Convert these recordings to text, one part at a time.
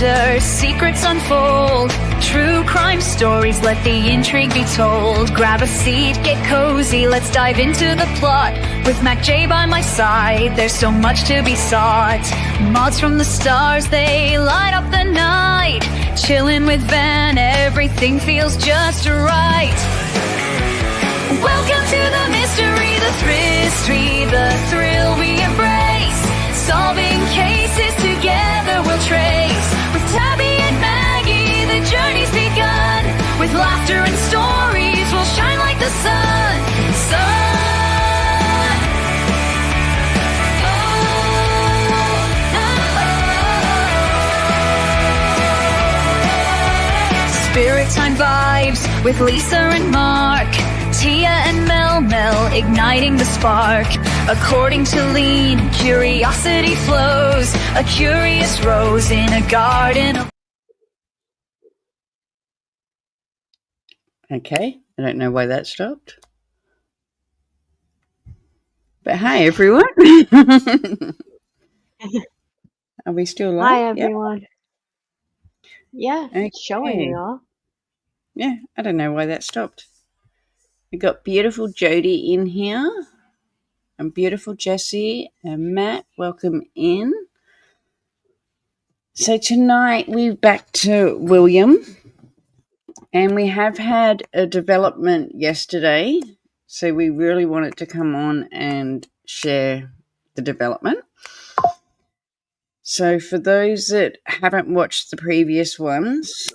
wonder, secrets unfold. True crime stories, let the intrigue be told. Grab a seat, get cozy, let's dive into the plot. With Macjay by my side, there's so much to be sought. Mods from the stars, they light up the night. Chillin' with Van, everything feels just right. Welcome to the mystery, the history, the thrill we embrace. Solving cases together we'll trace. With Tabby and Maggie, the journey's begun. With laughter and stories, we'll shine like the sun. Spirit time vibes with Lisa and Mark. Tia and Mel igniting the spark. According to Lean, curiosity flows. A curious rose in a garden of... Okay, I don't know why that stopped. But hi, everyone. Are we still live? Hi, everyone. Yeah, Okay. it's showing we are. Yeah, I don't know why that stopped. We got beautiful Jody in here, and beautiful Jessie and Matt. Welcome in. So tonight we're back to William, and we have had a development yesterday, so we really wanted to come on and share the development. So for those that haven't watched the previous ones,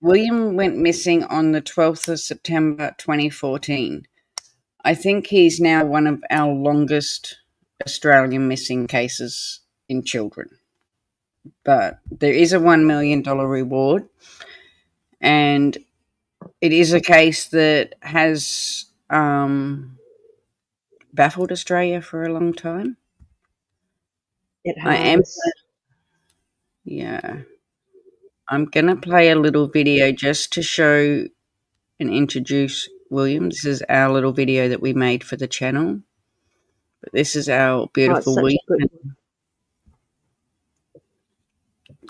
William went missing on the 12th of September 2014. I think he's now one of our longest Australian missing cases in children. But there is a $1 million reward, and it is a case that has baffled Australia for a long time. It has. I'm going to play a little video just to show and introduce William. This is our little video that we made for the channel. But this is our beautiful William.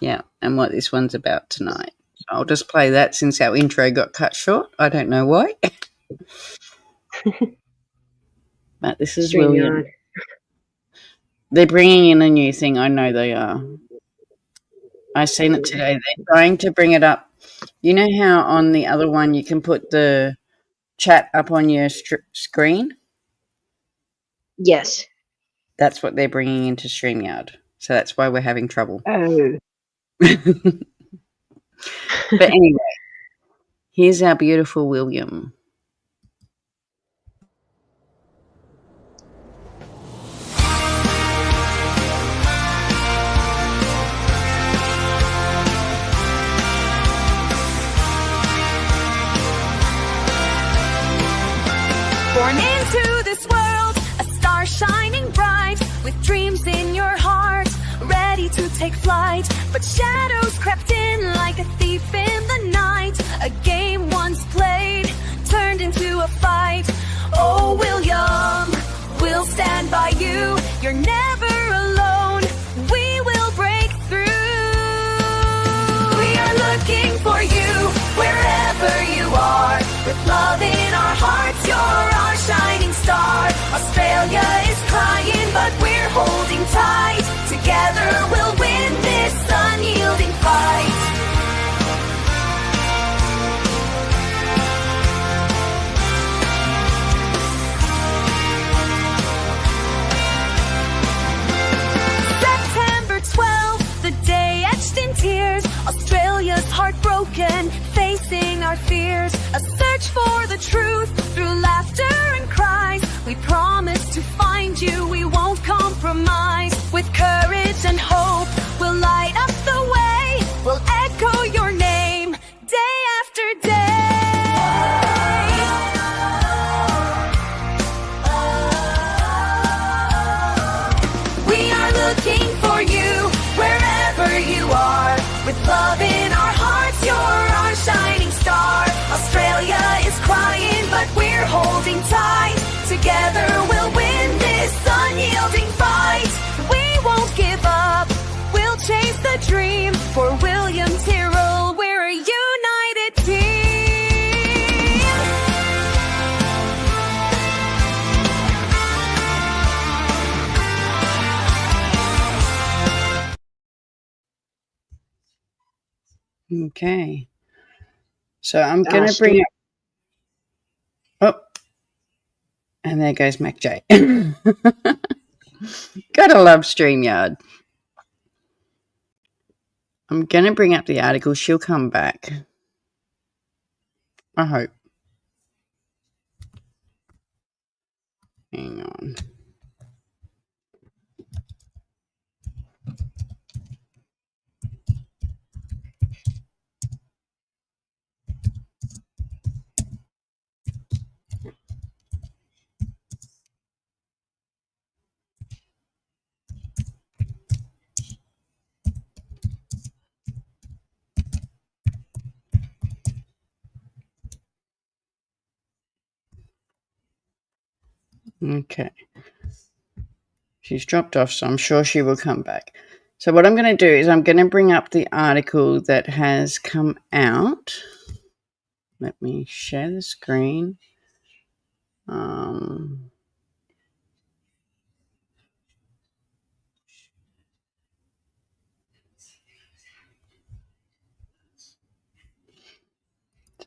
Yeah, and what this one's about tonight. I'll just play that since our intro got cut short. I don't know why. But this is William. They're bringing in a new thing. I know they are. I seen it today. They're trying to bring it up. You know how on the other one you can put the chat up on your screen? Yes. That's what they're bringing into StreamYard. So that's why we're having trouble. Oh. But anyway, here's our beautiful William. Born into this world, a star shining bright, with dreams in your heart, ready to take flight. But shadows crept in like a thief in the night. A game once played, turned into a fight. Oh, William, we'll stand by you. You're never alone. We will break through. We are looking for you, wherever you are. With love in our hearts, you're our shining star. Australia is crying, but we're holding tight. Together we'll win this unyielding fight. September 12th, the day etched in tears. Australia's heartbroken, facing our fears. A search for the truth through laughter and cries. We promise to find you, we won't compromise. With courage and hope, we'll light up the way. We'll echo your name day after day. We are looking for you, wherever you are. With love in our hearts, you're our shining star. Australia is crying, but we're holding tight. Together we'll win this unyielding fight. We won't give up, we'll chase the dream, for we'll Williamtyrrell, we're a united team. Okay. So I'm going to bring up... Oh, and there goes Macjay. Gotta love StreamYard. I'm going to bring up the article. She'll come back. I hope. Hang on. Okay. She's dropped off, so I'm sure she will come back. So what I'm going to do is I'm going to bring up the article that has come out. Let me share the screen.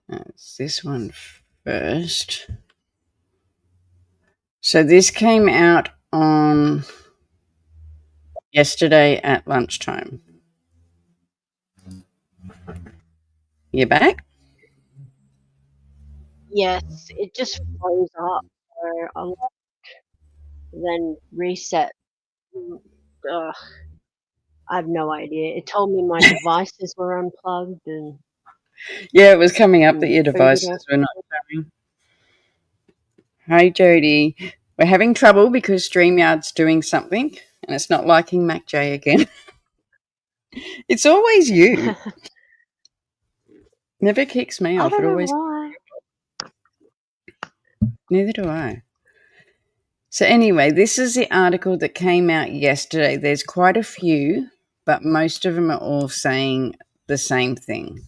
That's this one first. So this came out on yesterday at lunchtime. You back? Yes, it just froze up. So I'm then reset. Ugh, I have no idea. It told me my devices were unplugged and Yeah, it was coming up that your devices were not showing. Hi, Jody. We're having trouble because StreamYard's doing something and it's not liking Macjay again. It's always you. Never kicks me off. I don't know always. why. Neither do I. So anyway, this is the article that came out yesterday. There's quite a few, but most of them are all saying the same thing.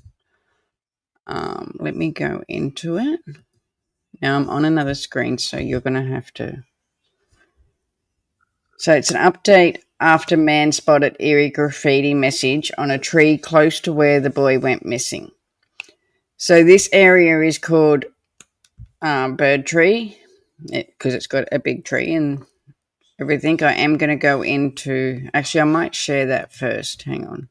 Let me go into it. Now I'm on another screen, so you're going to have to... So it's an update after man spotted eerie graffiti message on a tree close to where the boy went missing. So this area is called Bird Tree because it's got a big tree and everything. I am going to go into... Actually, I might share that first. Hang on.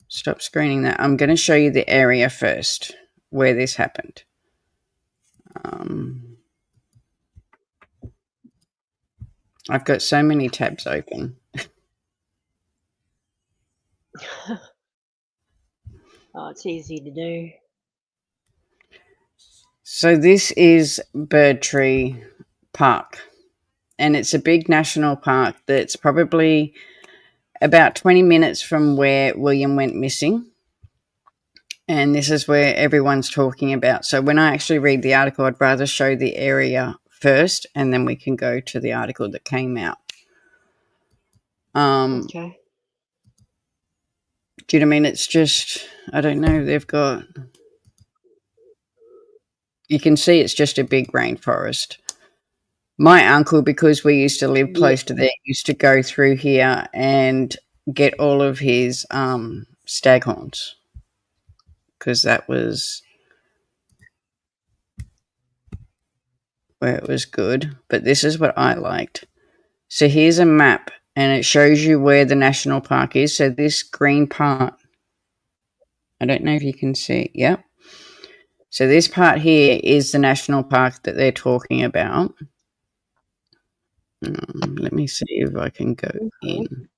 Stop screening that. I'm going to show you the area first where this happened. I've got so many tabs open. Oh, it's easy to do. So this is Bird Tree Park, and it's a big national park that's probably about 20 minutes from where William went missing. And this is where everyone's talking about. So when I actually read the article, I'd rather show the area first, and then we can go to the article that came out. Okay. Do you know what I mean? It's just, I don't know, they've got... You can see it's just a big rainforest. My uncle, because we used to live close to there, used to go through here and get all of his staghorns because that was where it was good. But this is what I liked. So here's a map and it shows you where the national park is. So this green part, I don't know if you can see it. Yep. So this part here is the national park that they're talking about. Let me see if I can go in.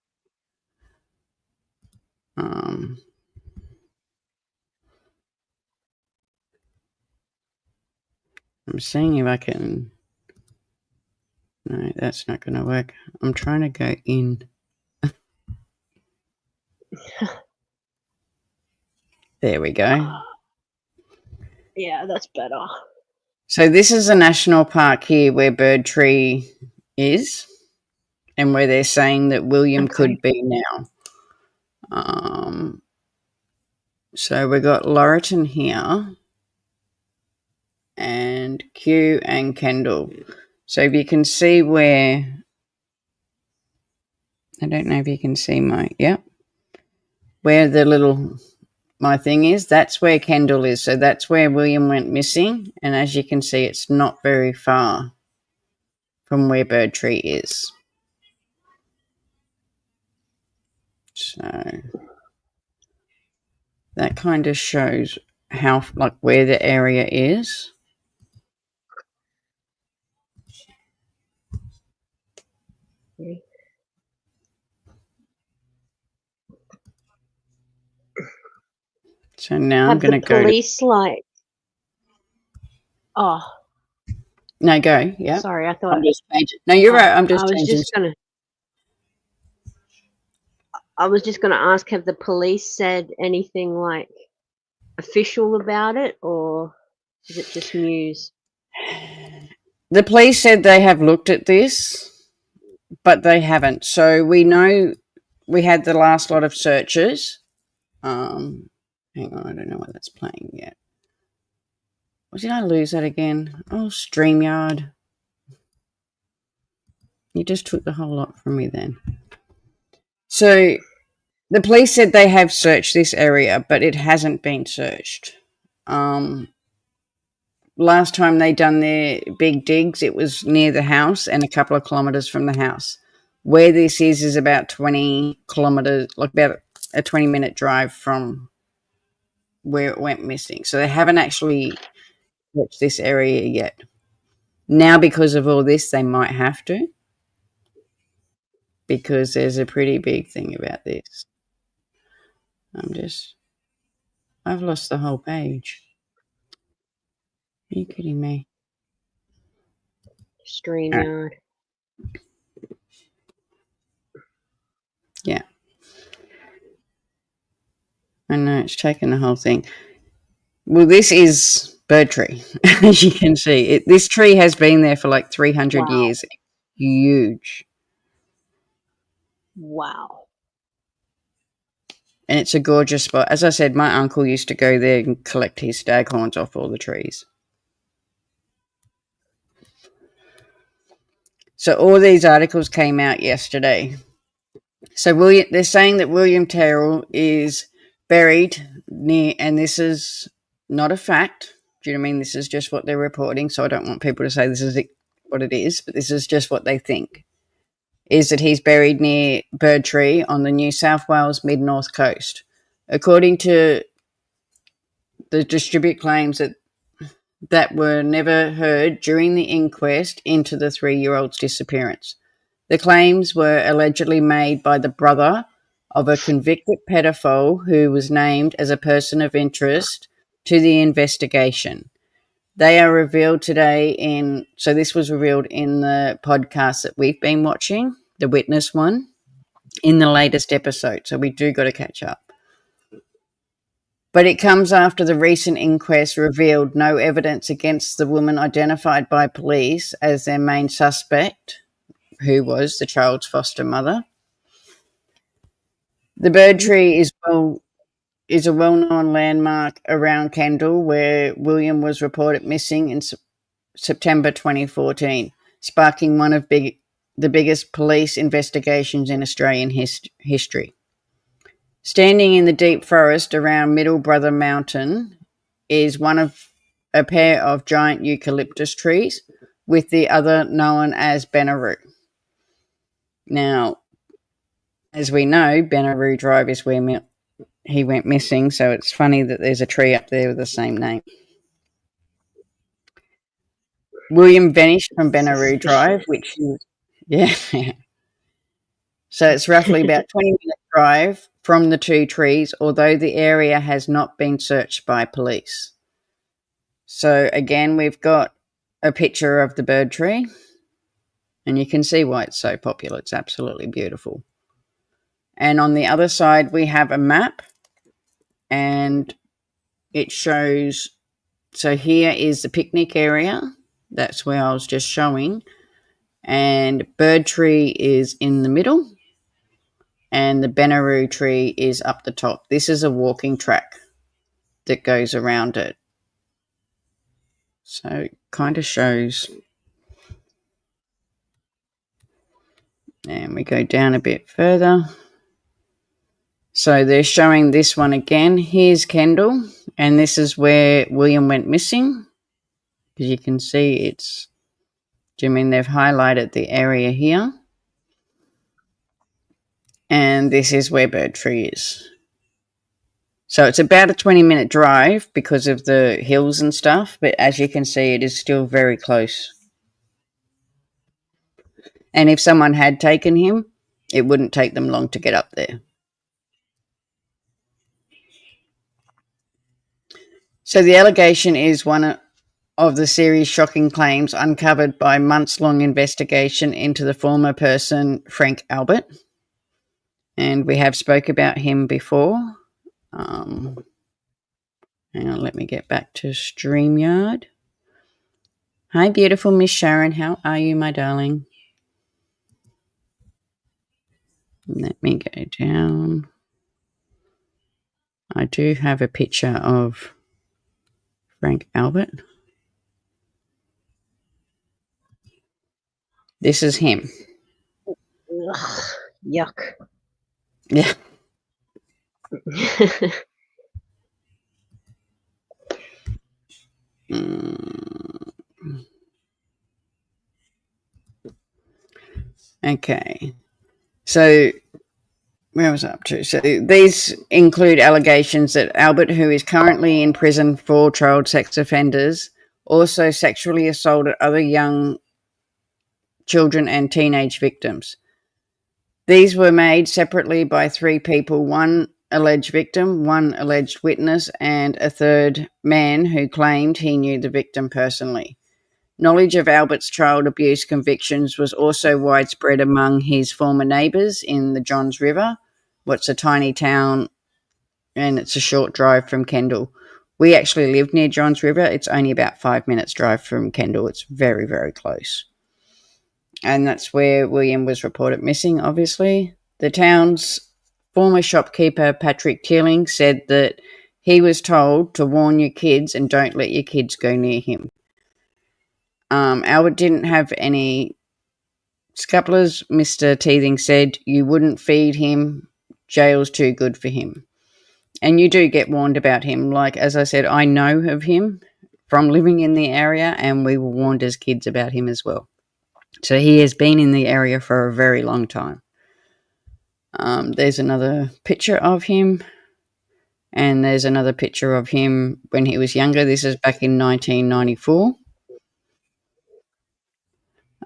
I'm seeing if I can... No, that's not going to work. I'm trying to go in. There we go. Yeah, that's better. So this is a national park here where Bird Tree is and where they're saying that William could be now. So we've got Laurelton here and Kew and Kendall. So if you can see where, I don't know if you can see where the little, my thing is, that's where Kendall is. So that's where William went missing. And as you can see, it's not very far from where Birdtree is. So that kind of shows how, like, where the area is. Okay. So now I'm going to go to... police, like... Oh, No, go. Yeah. sorry, I thought... I'm just changing. No, you're right. I'm just I was changing. just gonna... I was just gonna ask, have the police said anything, like, official about it, or is it just news? The police said they have looked at this, but they haven't. So we know we had the last lot of searches. Hang on, I don't know why that's playing yet. Did I lose that again? Oh, StreamYard. You just took the whole lot from me then. So the police said they have searched this area, but it hasn't been searched. Last time they done their big digs, it was near the house and a couple of kilometres from the house. Where this is about 20 kilometres, like about a 20-minute drive from where it went missing. So they haven't actually searched this area yet. Now, because of all this, they might have to, because there's a pretty big thing about this. I've lost the whole page. Are you kidding me? StreamYard. Yeah. I know, it's taken the whole thing. Well, this is Birdtree, as you can see. This tree has been there for like 300 years. Huge. Wow. And it's a gorgeous spot. As I said, my uncle used to go there and collect his staghorns off all the trees. So all these articles came out yesterday. So they're saying that Williamtyrrell is buried near, and this is not a fact. Do you know what I mean? This is just what they're reporting. So I don't want people to say this is what it is, but this is just what they think. Is that he's buried near Birdtree on the New South Wales mid-north coast. According to the distribute claims that were never heard during the inquest into the 3-year-old's disappearance. The claims were allegedly made by the brother of a convicted pedophile who was named as a person of interest to the investigation. They are revealed today so this was revealed in the podcast that we've been watching, the Witness one, in the latest episode. So we do got to catch up. But it comes after the recent inquest revealed no evidence against the woman identified by police as their main suspect, who was the child's foster mother. The Birdtree is a well-known landmark around Kendall, where William was reported missing in September 2014, sparking one of the biggest police investigations in Australian history. Standing in the deep forest around Middle Brother Mountain is one of a pair of giant eucalyptus trees, with the other known as Benaroo. Now, as we know, Benaroo Drive is where he went missing, so it's funny that there's a tree up there with the same name. William vanished from Benaroo Drive, which is, yeah. So it's roughly about 20-minute drive from the two trees, although the area has not been searched by police. So again, we've got a picture of the Birdtree, and you can see why it's so popular. It's absolutely beautiful. And on the other side, we have a map, and it shows, so here is the picnic area. That's where I was just showing. And Birdtree is in the middle, and the Benaroo tree is up the top. This is a walking track. that goes around it. So it kind of shows. And we go down a bit further. So they're showing this one again. Here's Kendall, and this is where William went missing. As you can see, it's, they've highlighted the area here. And this is where Birdtree is. So it's about a 20-minute drive because of the hills and stuff, but as you can see, it is still very close. And if someone had taken him, it wouldn't take them long to get up there. So the allegation is one of the series shocking claims uncovered by months-long investigation into the former person, Frank Albert. And we have spoke about him before. Hang on, let me get back to StreamYard. Hi, beautiful Miss Sharon. How are you, my darling? Let me go down. I do have a picture of Frank Albert. This is him. Ugh, yuck. Yeah. Okay. So where was I up to? So these include allegations that Albert, who is currently in prison for child sex offenders, also sexually assaulted other young children and teenage victims. These were made separately by 3 people, 1 alleged victim, 1 alleged witness, and a 3rd man who claimed he knew the victim personally. Knowledge of Albert's child abuse convictions was also widespread among his former neighbours in the Johns River, what's a tiny town, and it's a short drive from Kendall. We actually lived near Johns River. It's only about 5 minutes drive from Kendall. It's very, very close. And that's where William was reported missing, obviously. The town's former shopkeeper, Patrick Teeling, said that he was told to warn your kids and don't let your kids go near him. Albert didn't have any scupulars. Mr. Teething said you wouldn't feed him. Jail's too good for him. And you do get warned about him. Like, as I said, I know of him from living in the area, and we were warned as kids about him as well. So he has been in the area for a very long time. There's another picture of him, and there's another picture of him when he was younger. This is back in 1994.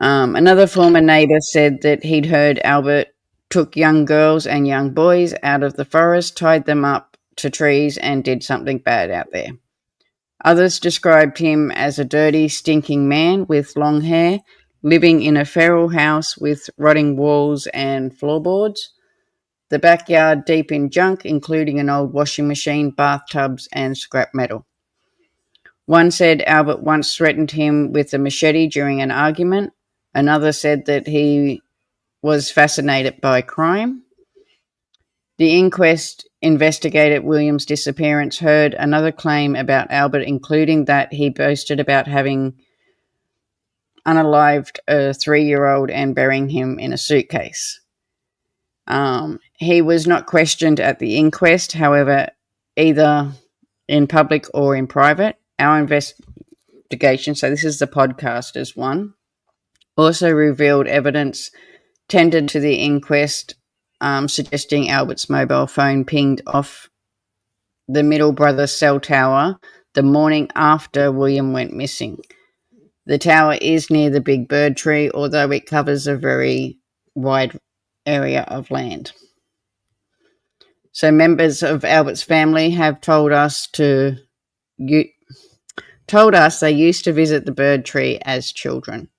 Another former neighbour said that he'd heard Albert took young girls and young boys out of the forest, tied them up to trees, and did something bad out there. Others described him as a dirty, stinking man with long hair, living in a feral house with rotting walls and floorboards, the backyard deep in junk, including an old washing machine, bathtubs, and scrap metal. One said Albert once threatened him with a machete during an argument. Another said that he was fascinated by crime. The inquest investigated William's disappearance heard another claim about Albert, including that he boasted about having unalived a 3-year-old and burying him in a suitcase. He was not questioned at the inquest, however, either in public or in private. Our investigation, so this is the podcasters one, also revealed evidence tendered to the inquest suggesting Albert's mobile phone pinged off the Middle Brother cell tower the morning after William went missing. The tower is near the Big Bird Tree, although it covers a very wide area of land. So members of Albert's family have told us they used to visit the bird tree as children.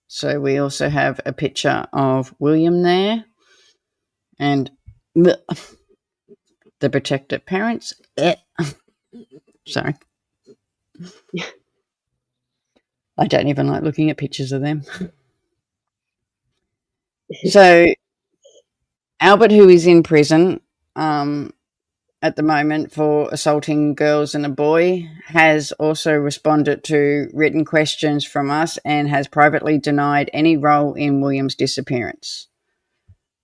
So we also have a picture of William there and the protected parents. Sorry. I don't even like looking at pictures of them. So Albert, who is in prison, at the moment for assaulting girls and a boy, has also responded to written questions from us and has privately denied any role in William's disappearance.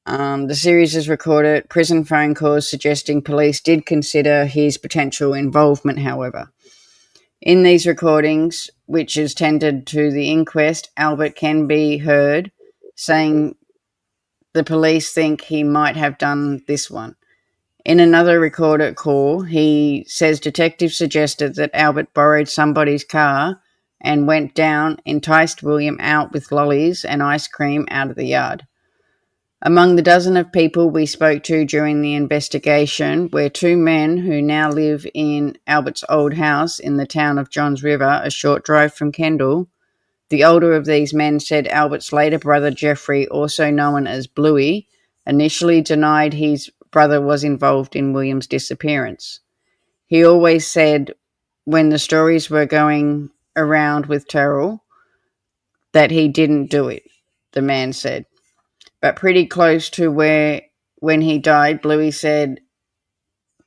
The series has recorded prison phone calls suggesting police did consider his potential involvement, however. In these recordings, which is tendered to the inquest, Albert can be heard saying the police think he might have done this one. In another recorded call, he says detectives suggested that Albert borrowed somebody's car and went down, enticed William out with lollies and ice cream out of the yard. Among the dozen of people we spoke to during the investigation were two men who now live in Albert's old house in the town of Johns River, a short drive from Kendall. The older of these men said Albert's later brother Jeffrey, also known as Bluey, initially denied his brother was involved in William's disappearance. He always said when the stories were going around with Tyrrell that he didn't do it, the man said. But pretty close to when he died, Bluey said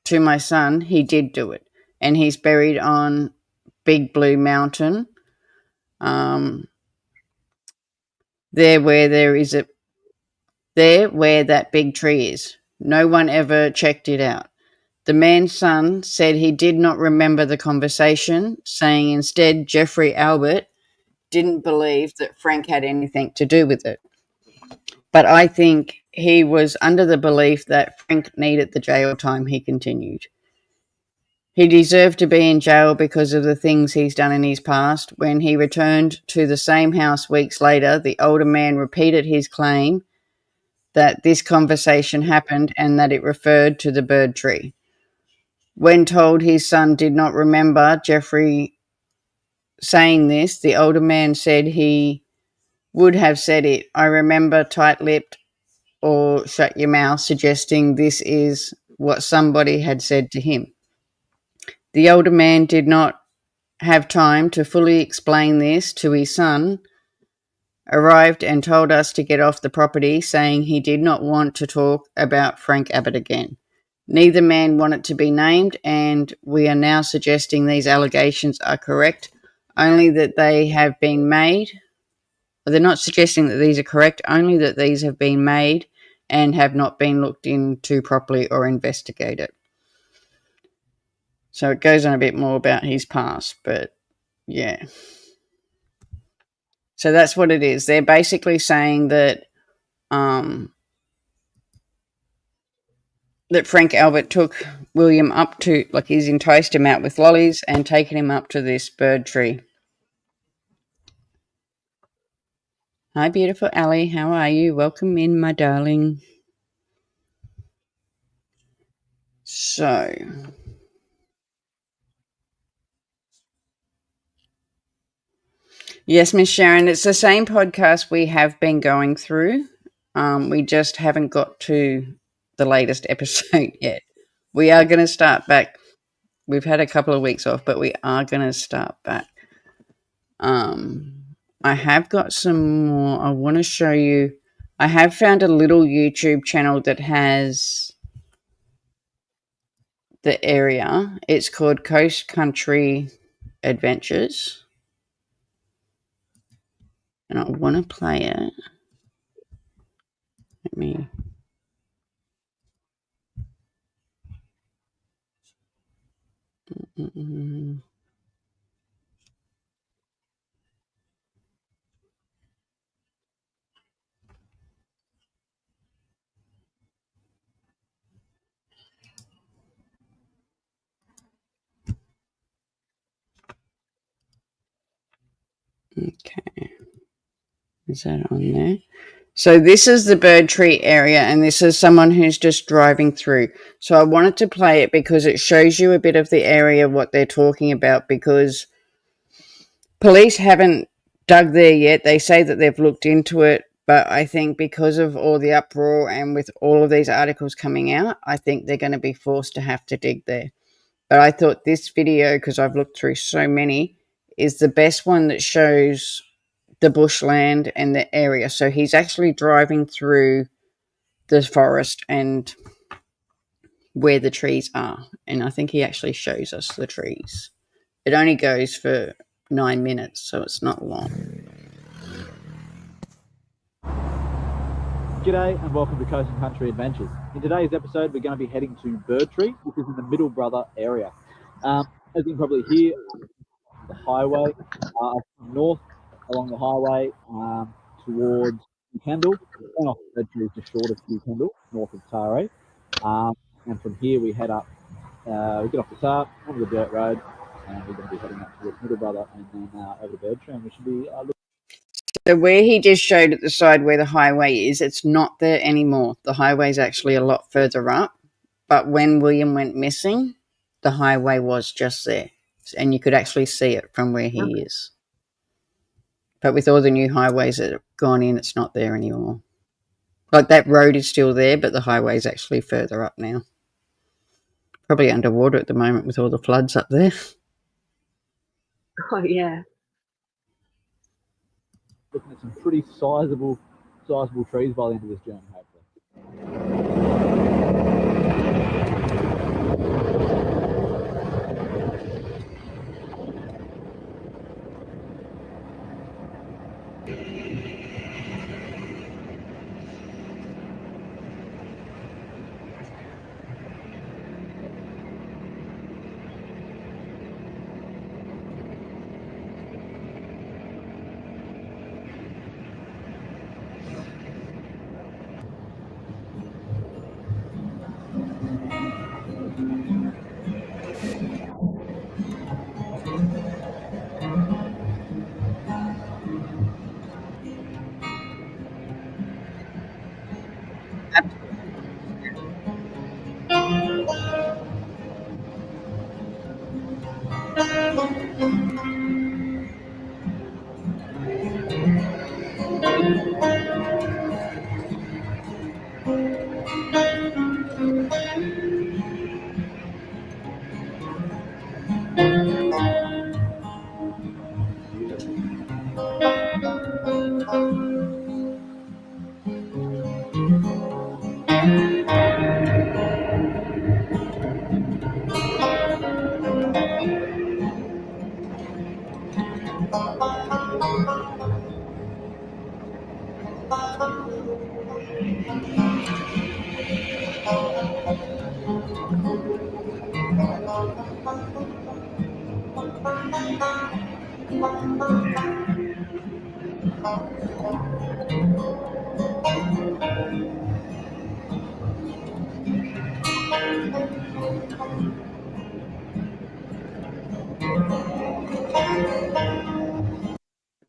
to my son, he did do it. And he's buried on Big Blue Mountain. There where that big tree is. No one ever checked it out. The man's son said he did not remember the conversation, saying instead Jeffrey Albert didn't believe that Frank had anything to do with it. But I think he was under the belief that Frank needed the jail time, he continued. He deserved to be in jail because of the things he's done in his past. When he returned to the same house weeks later, the older man repeated his claim that this conversation happened and that it referred to the bird tree. When told his son did not remember Jeffrey saying this, the older man said he would have said it. I remember tight-lipped or shut your mouth, suggesting this is what somebody had said to him. The older man did not have time to fully explain this to his son, arrived and told us to get off the property, saying he did not want to talk about Frank Abbott again. Neither man wanted to be named, and we are now suggesting these allegations are correct, only that they have been made. They're not suggesting that these are correct, only that these have been made and have not been looked into properly or investigated. So it goes on a bit more about his past, but yeah. So that's what it is. They're basically saying that that Frank Albert took William up to, like, he's enticed him out with lollies and taken him up to this bird tree. Hi, beautiful Ali. How are you? Welcome in, my darling. So, yes, Miss Sharon, it's the same podcast we have been going through. We just haven't got to the latest episode yet. We are going to start back. We've had a couple of weeks off, but we are going to start back. I have got some more I want to show you. I have found a little YouTube channel that has the area. It's called Coast Country Adventures. And I want to play it. Let me... Okay. Is that on there? So this is the bird tree area, and this is someone who's just driving through. So I wanted to play it because it shows you a bit of the area, what they're talking about, because police haven't dug there yet. They say that they've looked into it, but I think because of all the uproar and with all of these articles coming out, I think they're going to be forced to have to dig there. But I thought this video, because I've looked through so many, is the best one that shows the bushland and the area. So he's actually driving through the forest, and where the trees are. And I think he actually shows us the trees. It only goes for 9 minutes, so it's not long. G'day and welcome to Coast and Country Adventures. In today's episode, we're going to be heading to Birdtree, which is in the Middle Brother area. As you can probably hear, the highway from north along the highway towards Kendall, and off Birdtree is just short of Kendall, north of Taree. And from here we head up, we get off the tar onto the dirt road, and we're going to be heading up towards Middle Brother and then over to Birdtree, and we should be looking. So where he just showed at the side where the highway is, it's not there anymore. The highway's actually a lot further up. But when William went missing, the highway was just there. And you could actually see it from where he is. But with all the new highways that have gone in, it's not there anymore. Like, that road is still there, but the highway's actually further up now. Probably underwater at the moment with all the floods up there. Oh, yeah. Looking at some pretty sizable trees by the end of this journey, hopefully.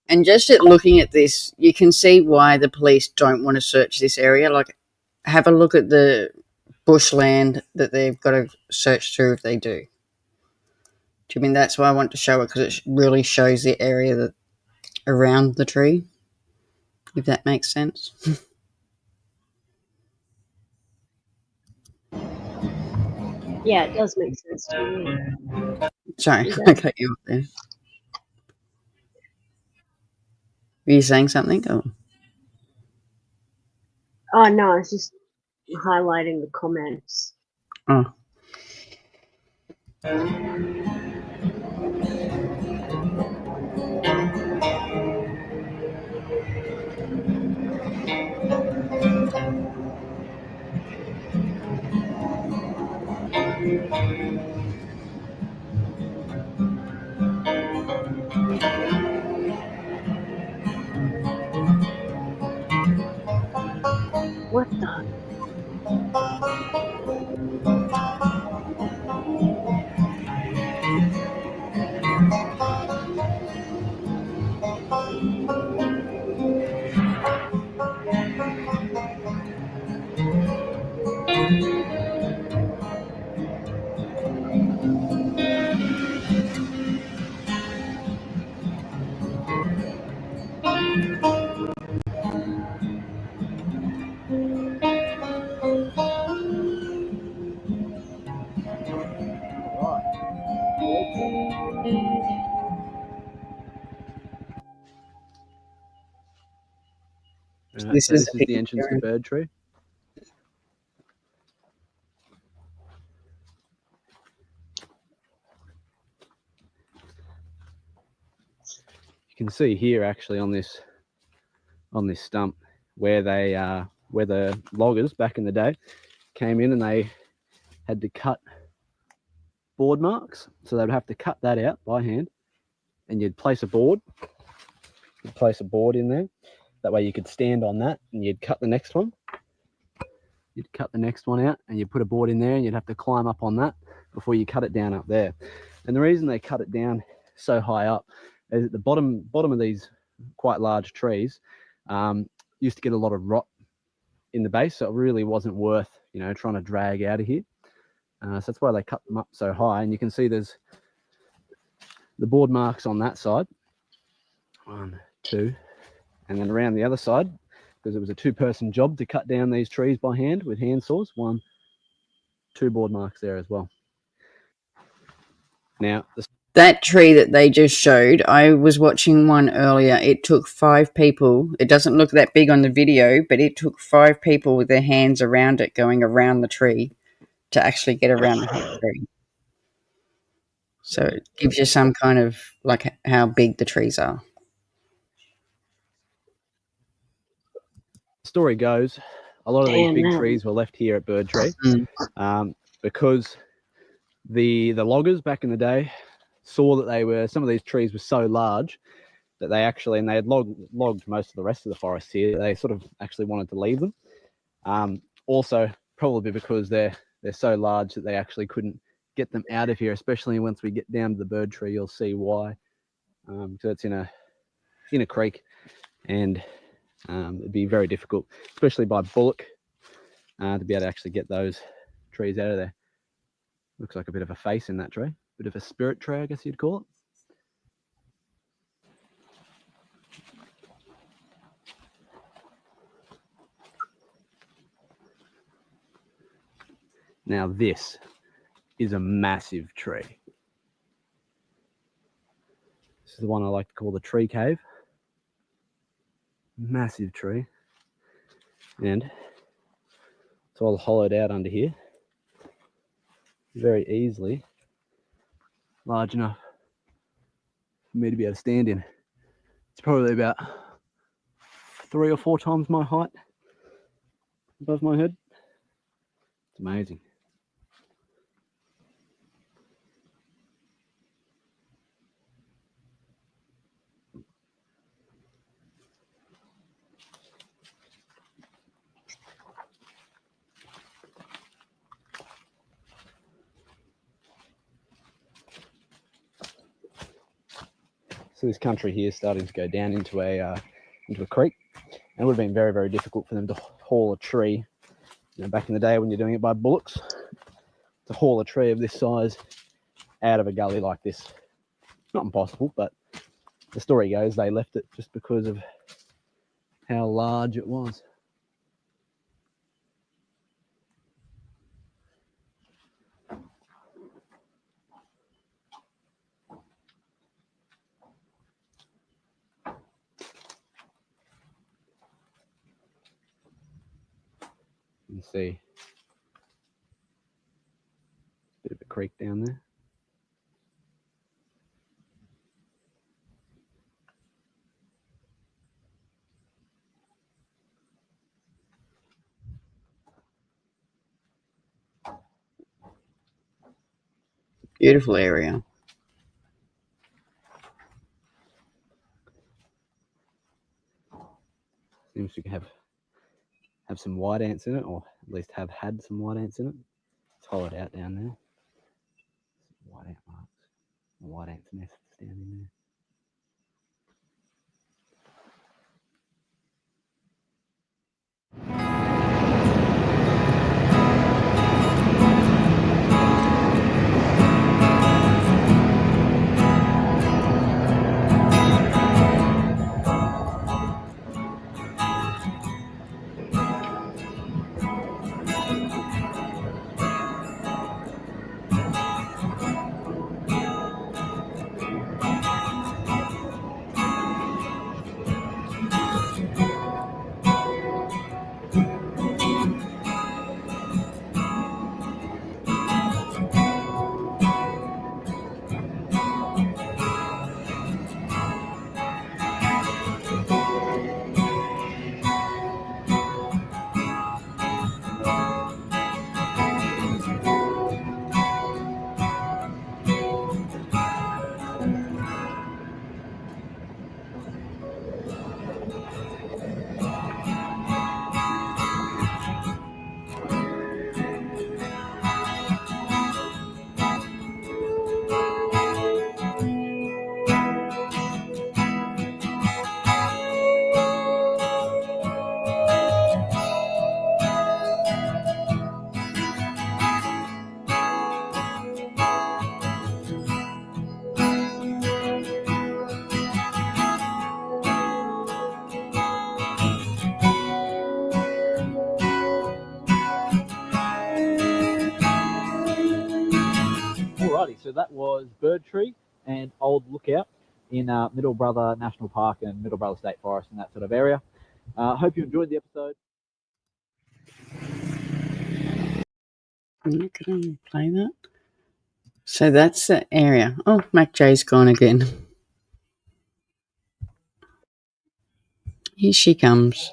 And just at looking at this, you can see why the police don't want to search this area. Like, have a look at the bushland that they've got to search through if they do. Do you mean that's why I want to show it? Because it really shows the area that around the tree, if that makes sense. Yeah, it does make sense to me. Sorry, I cut you off there. Were you saying something? Oh, no, I was just highlighting the comments. Oh. What the? This is the entrance to Birdtree. you can see here actually on this stump where the loggers back in the day came in and they had to cut board marks. So they'd have to cut that out by hand, and you'd place a board. You'd place a board in there. That way you could stand on that, and you'd cut the next one. You'd cut the next one out, and you'd put a board in there, and you'd have to climb up on that before you cut it down up there. And the reason they cut it down so high up is at the bottom of these quite large trees used to get a lot of rot in the base, so it really wasn't worth, you know, trying to drag out of here. So that's why they cut them up so high. And you can see there's the board marks on that side. 1, 2, and then around the other side, because it was a 2-person job to cut down these trees by hand with hand saws. 1, 2 board marks there as well. Now, that tree that they just showed, I was watching one earlier. It took 5 people. It doesn't look that big on the video, but it took 5 people with their hands around it, going around the tree to actually get around the whole tree. So it gives you some kind of like how big the trees are. The story goes, a lot of these big trees were left here at Bird Tree because the loggers back in the day saw that some of these trees were so large that they actually, and they had logged most of the rest of the forest here, they sort of actually wanted to leave them. Also, probably because they're so large that they actually couldn't get them out of here, especially once we get down to the Bird Tree. You'll see why. So it's in a creek, and it'd be very difficult, especially by bullock, to be able to actually get those trees out of there. Looks like a bit of a face in that tree. Bit of a spirit tree, I guess you'd call it. Now this is a massive tree. This is the one I like to call the tree cave. Massive tree. And it's all hollowed out under here. Very easily. Large enough for me to be able to stand in. It's probably about 3 or 4 times my height above my head. It's amazing. So this country here is starting to go down into a creek, and it would have been very, very difficult for them to haul a tree. You know, back in the day when you're doing it by bullocks, to haul a tree of this size out of a gully like this. Not impossible, but the story goes they left it just because of how large it was. You can see a bit of a creek down there. Beautiful area. Seems to have some white ants in it, or at least have had some white ants in it. It's hollowed out down there. White ant marks. A white ant's nest down in there. Alrighty, so that was Bird Tree and Old Lookout in Middle Brother National Park and Middle Brother State Forest and that sort of area. Hope you enjoyed the episode. I'm not going to play that. So that's the area. Oh, Macjay's gone again. Here she comes.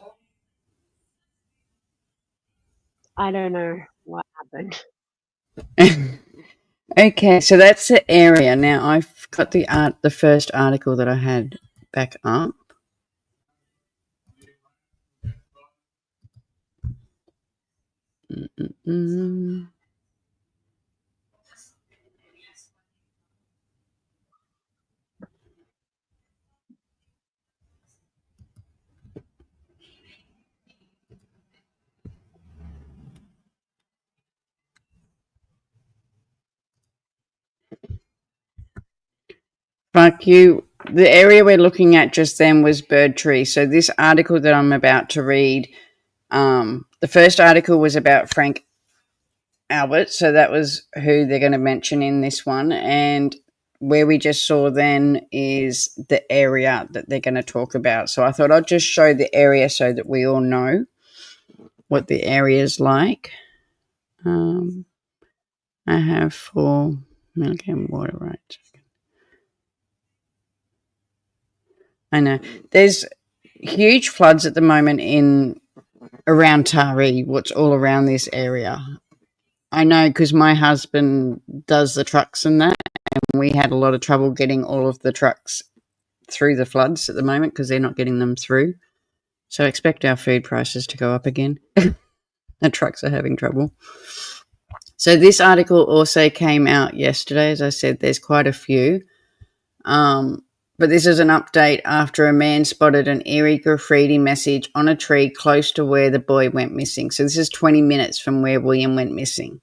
I don't know what happened. Okay, so that's the area. Now I've got the first article that I had back up. Fuck you. The area we're looking at just then was Bird Tree. So this article that I'm about to read, the first article was about Frank Albert. So that was who they're going to mention in this one. And where we just saw then is the area that they're going to talk about. So I thought I'd just show the area so that we all know what the area is like. I have 4 milligram water rights. I know. There's huge floods at the moment around Taree, what's all around this area. I know because my husband does the trucks and that, and we had a lot of trouble getting all of the trucks through the floods at the moment because they're not getting them through. So I expect our food prices to go up again. The trucks are having trouble. So this article also came out yesterday. As I said, there's quite a few. But this is an update after a man spotted an eerie graffiti message on a tree close to where the boy went missing. So this is 20 minutes from where William went missing.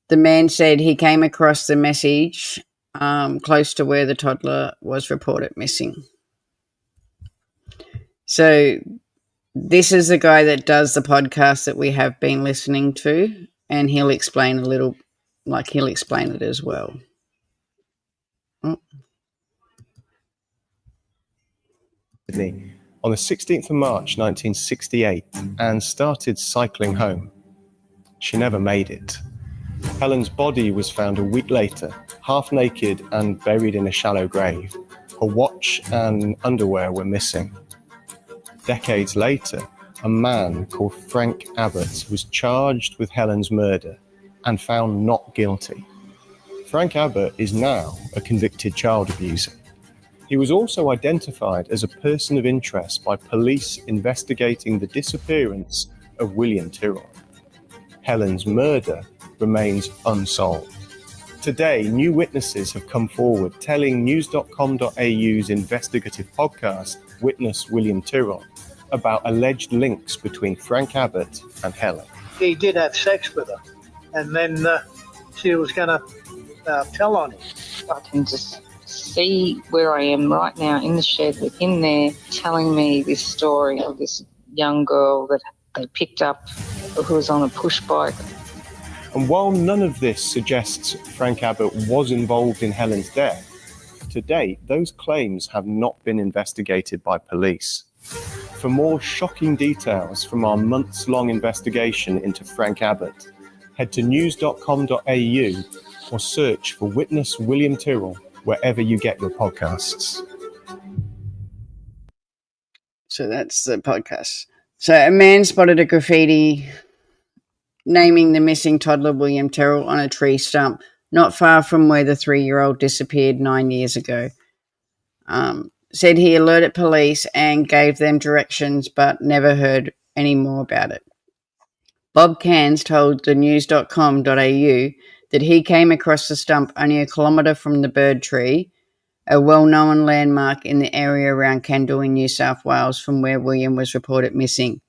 The man said he came across the message close to where the toddler was reported missing. So this is the guy that does the podcast that we have been listening to, and he'll explain he'll explain it as well. Oh. On the 16th of March 1968 and started cycling home. She never made it. Helen's body was found a week later, half naked and buried in a shallow grave. Her watch and underwear were missing. Decades later, a man called Frank Abbott was charged with Helen's murder and found not guilty. Frank Abbott is now a convicted child abuser. He was also identified as a person of interest by police investigating the disappearance of Williamtyrrell. Helen's murder remains unsolved. Today, new witnesses have come forward telling news.com.au's investigative podcast, Witness Williamtyrrell, about alleged links between Frank Abbott and Helen. He did have sex with her, and then she was going to tell on him. I can just see where I am right now in the shed with him there telling me this story of this young girl that they picked up who was on a push bike. And while none of this suggests Frank Abbott was involved in Helen's death, to date, those claims have not been investigated by police. For more shocking details from our months-long investigation into Frank Abbott, head to news.com.au or search for Witness Williamtyrrell wherever you get your podcasts. So that's the podcast. So a man spotted a graffiti naming the missing toddler Williamtyrrell on a tree stump not far from where the 3-year-old disappeared 9 years ago. Said he alerted police and gave them directions but never heard any more about it. Bob Cairns told the news.com.au that he came across the stump only a kilometre from the bird tree, a well-known landmark in the area around Kendal in New South Wales from where William was reported missing.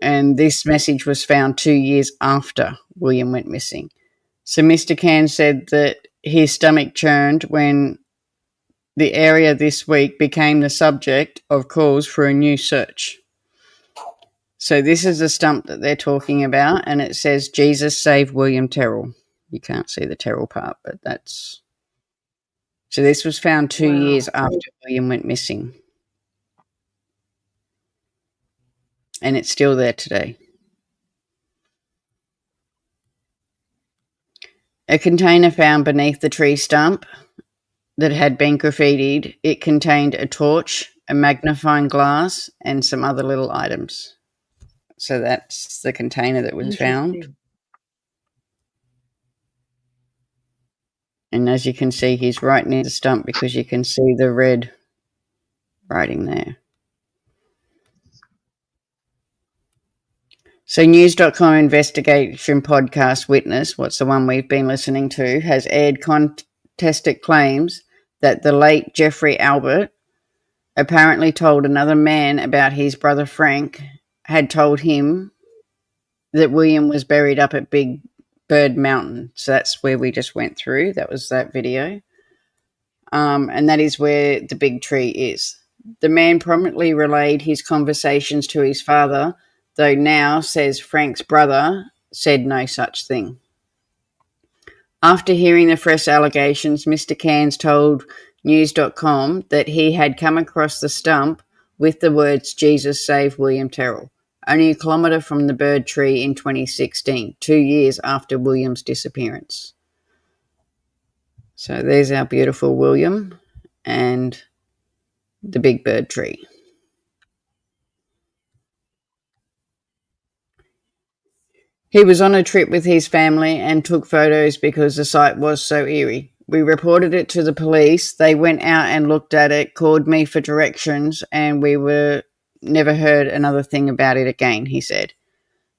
And this message was found 2 years after William went missing. So Mr. Cairns said that his stomach churned when the area this week became the subject of calls for a new search. So this is the stump that they're talking about, and it says, Jesus saved William Tyrrell. You can't see the Tyrrell part, but that's... So this was found 2 Wow. years after William went missing. And it's still there today. A container found beneath the tree stump that had been graffitied. It contained a torch, a magnifying glass, and some other little items. So that's the container that was found. Interesting. And as you can see, he's right near the stump because you can see the red writing there. So news.com investigation podcast Witness, what's the one we've been listening to, has aired contested claims that the late Jeffrey Albert apparently told another man about his brother Frank had told him that William was buried up at Big Bird Mountain. So that's where we just went through. That was that video. And that is where the big tree is. The man promptly relayed his conversations to his father, though now says Frank's brother said no such thing. After hearing the fresh allegations, Mr. Cairns told News.com that he had come across the stump with the words, Jesus saved William Tyrrell, only a kilometre from the bird tree in 2016, 2 years after William's disappearance. So there's our beautiful William and the big bird tree. He was on a trip with his family and took photos because the site was so eerie. We reported it to the police. They went out and looked at it, called me for directions, and we never heard another thing about it again, he said.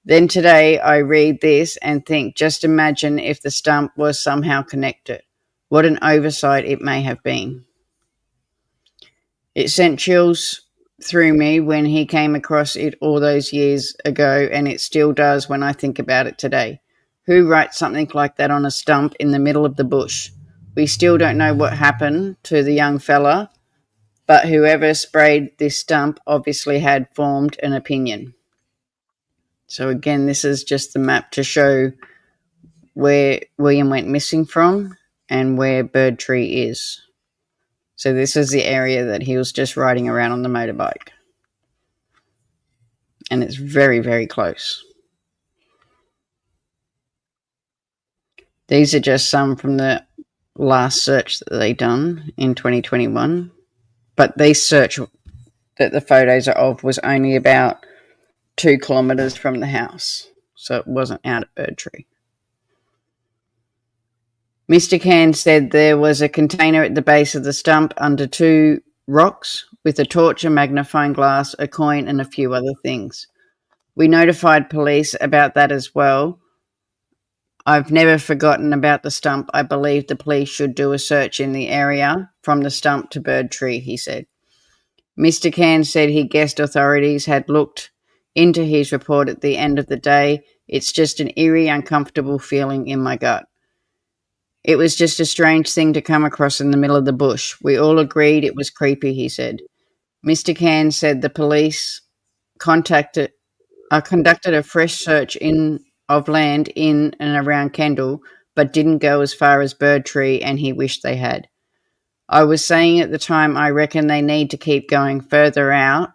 Then today I read this and think, just imagine if the stump was somehow connected. What an oversight it may have been. It sent chills through me when he came across it all those years ago, and it still does when I think about it today. Who writes something like that on a stump in the middle of the bush? We still don't know what happened to the young fella, but whoever sprayed this stump obviously had formed an opinion. So again, this is just the map to show where William went missing from and where Bird Tree is. So this is the area that he was just riding around on the motorbike. And it's very, very close. These are just some from the last search that they done in 2021. But the search that the photos are of was only about 2 kilometres from the house. So it wasn't out at Bird Tree. Mr. Cairns said there was a container at the base of the stump under 2 rocks with a torch, a magnifying glass, a coin, and a few other things. We notified police about that as well. I've never forgotten about the stump. I believe the police should do a search in the area from the stump to Bird Tree, he said. Mr. Cairns said he guessed authorities had looked into his report at the end of the day. It's just an eerie, uncomfortable feeling in my gut. It was just a strange thing to come across in the middle of the bush. We all agreed it was creepy, he said. Mr. Cairns said the police conducted a fresh search of land in and around Kendall, but didn't go as far as Bird Tree, and he wished they had. I was saying at the time I reckon they need to keep going further out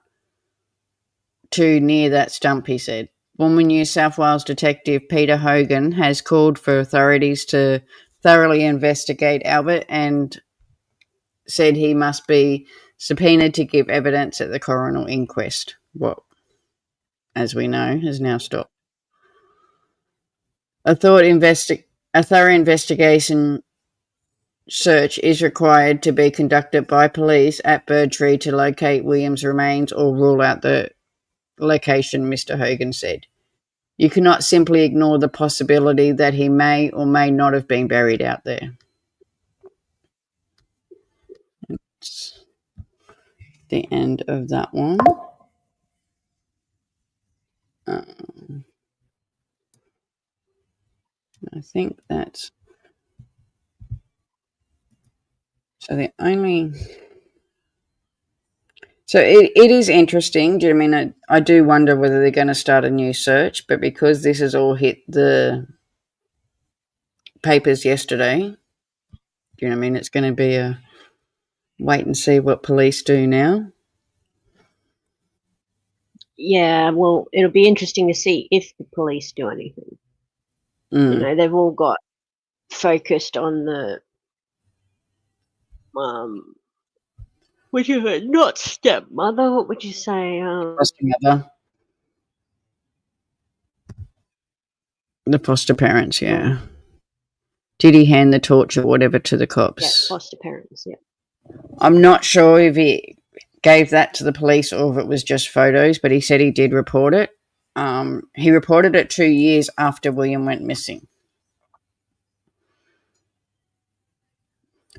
to near that stump, he said. Former New South Wales Detective Peter Hogan has called for authorities to thoroughly investigate Albert and said he must be subpoenaed to give evidence at the coroner inquest. What, as we know, has now stopped. A thorough investigation search is required to be conducted by police at Bird Tree to locate William's remains or rule out the location, Mr. Hogan said. You cannot simply ignore the possibility that he may or may not have been buried out there. It's the end of that one. I think that's... So So it is interesting. Do you know what I mean? I do wonder whether they're going to start a new search, but because this has all hit the papers yesterday, do you know what I mean? It's going to be a wait and see what police do now. Yeah, well, it'll be interesting to see if the police do anything. You know, they've all got focused on the would you not stepmother? What would you say? Foster mother. The foster parents, yeah. Did he hand the torch or whatever to the cops? Yeah, foster parents, yeah. I'm not sure if he gave that to the police or if it was just photos, but he said he did report it. He reported it 2 years after William went missing.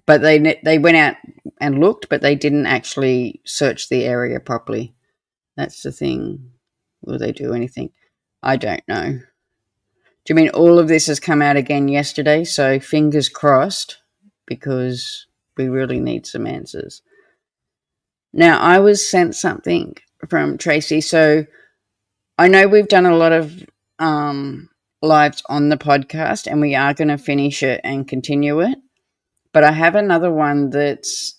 But they went out and looked, but they didn't actually search the area properly. That's the thing. Will they do anything? I don't know. Do you mean all of this has come out again yesterday? So fingers crossed, because we really need some answers. Now, I was sent something from Tracy. So I know we've done a lot of lives on the podcast, and we are going to finish it and continue it. But I have another one that's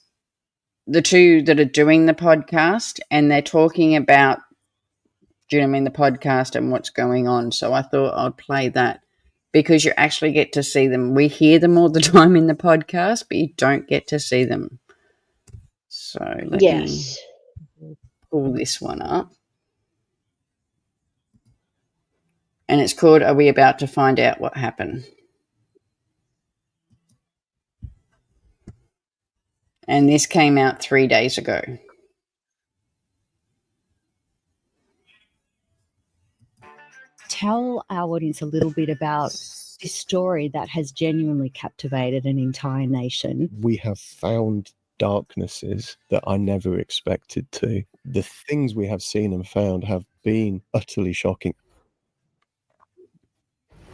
the two that are doing the podcast, and they're talking about, do you know what I mean, the podcast and what's going on. So I thought I'd play that because you actually get to see them. We hear them all the time in the podcast, but you don't get to see them. So let me pull this one up. And it's called Are We About to Find Out What Happened? And this came out 3 days ago. Tell our audience a little bit about this story that has genuinely captivated an entire nation. We have found darknesses that I never expected to. The things we have seen and found have been utterly shocking.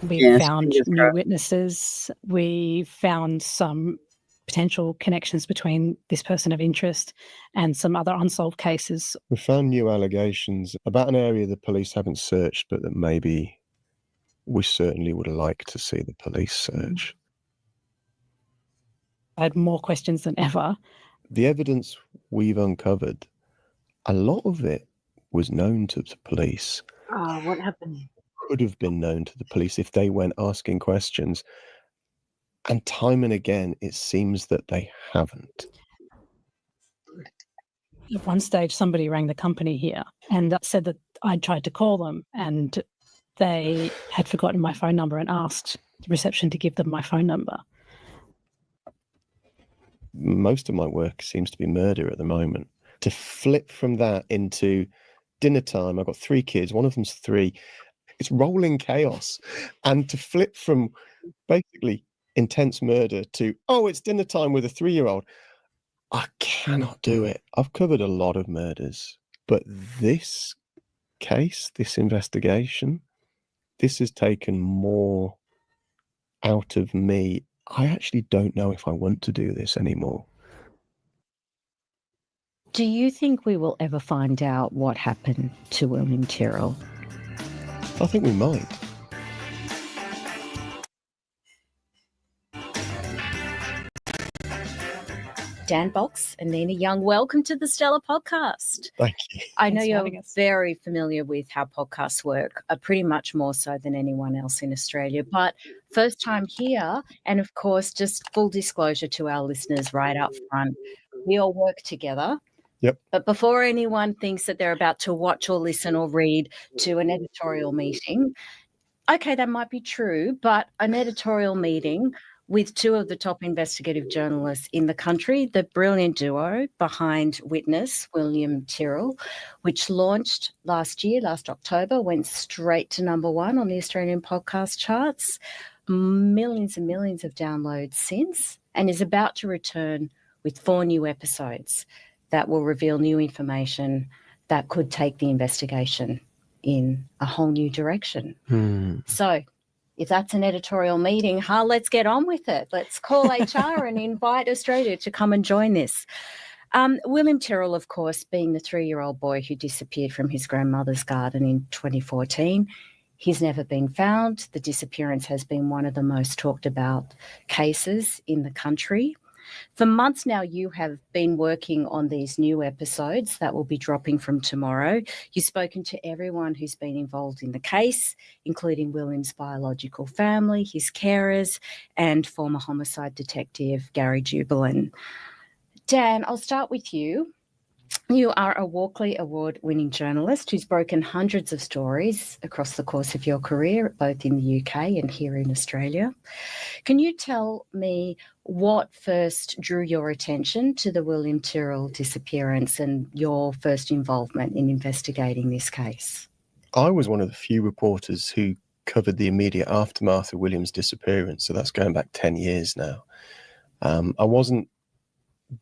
We found new witnesses. We found some potential connections between this person of interest and some other unsolved cases. We found new allegations about an area the police haven't searched, but that maybe we certainly would like to see the police search. I had more questions than ever. The evidence we've uncovered, a lot of it was known to the police. What happened? Could have been known to the police if they went asking questions. And time and again, it seems that they haven't. At one stage, somebody rang the company here and said that I'd tried to call them and they had forgotten my phone number and asked the reception to give them my phone number. Most of my work seems to be murder at the moment. To flip from that into dinner time, I've got 3 kids, one of them's 3. It's rolling chaos. And to flip from basically intense murder to, it's dinner time with a 3-year-old, I cannot do it. I've covered a lot of murders, but this case, this investigation, this has taken more out of me. I actually don't know if I want to do this anymore. Do you think we will ever find out what happened to Williamtyrrell? I think we might. Dan Box and Nina Young, welcome to the Stellar Podcast. Thank you. I know you're very familiar with how podcasts work, pretty much more so than anyone else in Australia, but first time here, and of course, just full disclosure to our listeners right up front, we all work together. Yep. But before anyone thinks that they're about to watch or listen or read to an editorial meeting, okay, that might be true, but an editorial meeting with 2 of the top investigative journalists in the country, the brilliant duo behind Witness, Williamtyrrell, which launched last October, went straight to #1 on the Australian podcast charts, millions and millions of downloads since, and is about to return with 4 new episodes that will reveal new information that could take the investigation in a whole new direction. So if that's an editorial meeting, let's get on with it. Let's call HR and invite Australia to come and join this. William Tyrrell, of course, being the 3-year-old boy who disappeared from his grandmother's garden in 2014. He's never been found. The disappearance has been one of the most talked about cases in the country. For months now, you have been working on these new episodes that will be dropping from tomorrow. You've spoken to everyone who's been involved in the case, including William's biological family, his carers, and former homicide detective Gary Jubelin. Dan, I'll start with you. You are a Walkley Award-winning journalist who's broken hundreds of stories across the course of your career, both in the UK and here in Australia. Can you tell me what first drew your attention to the William Tyrrell disappearance and your first involvement in investigating this case? I was one of the few reporters who covered the immediate aftermath of William's disappearance, so that's going back 10 years now. I wasn't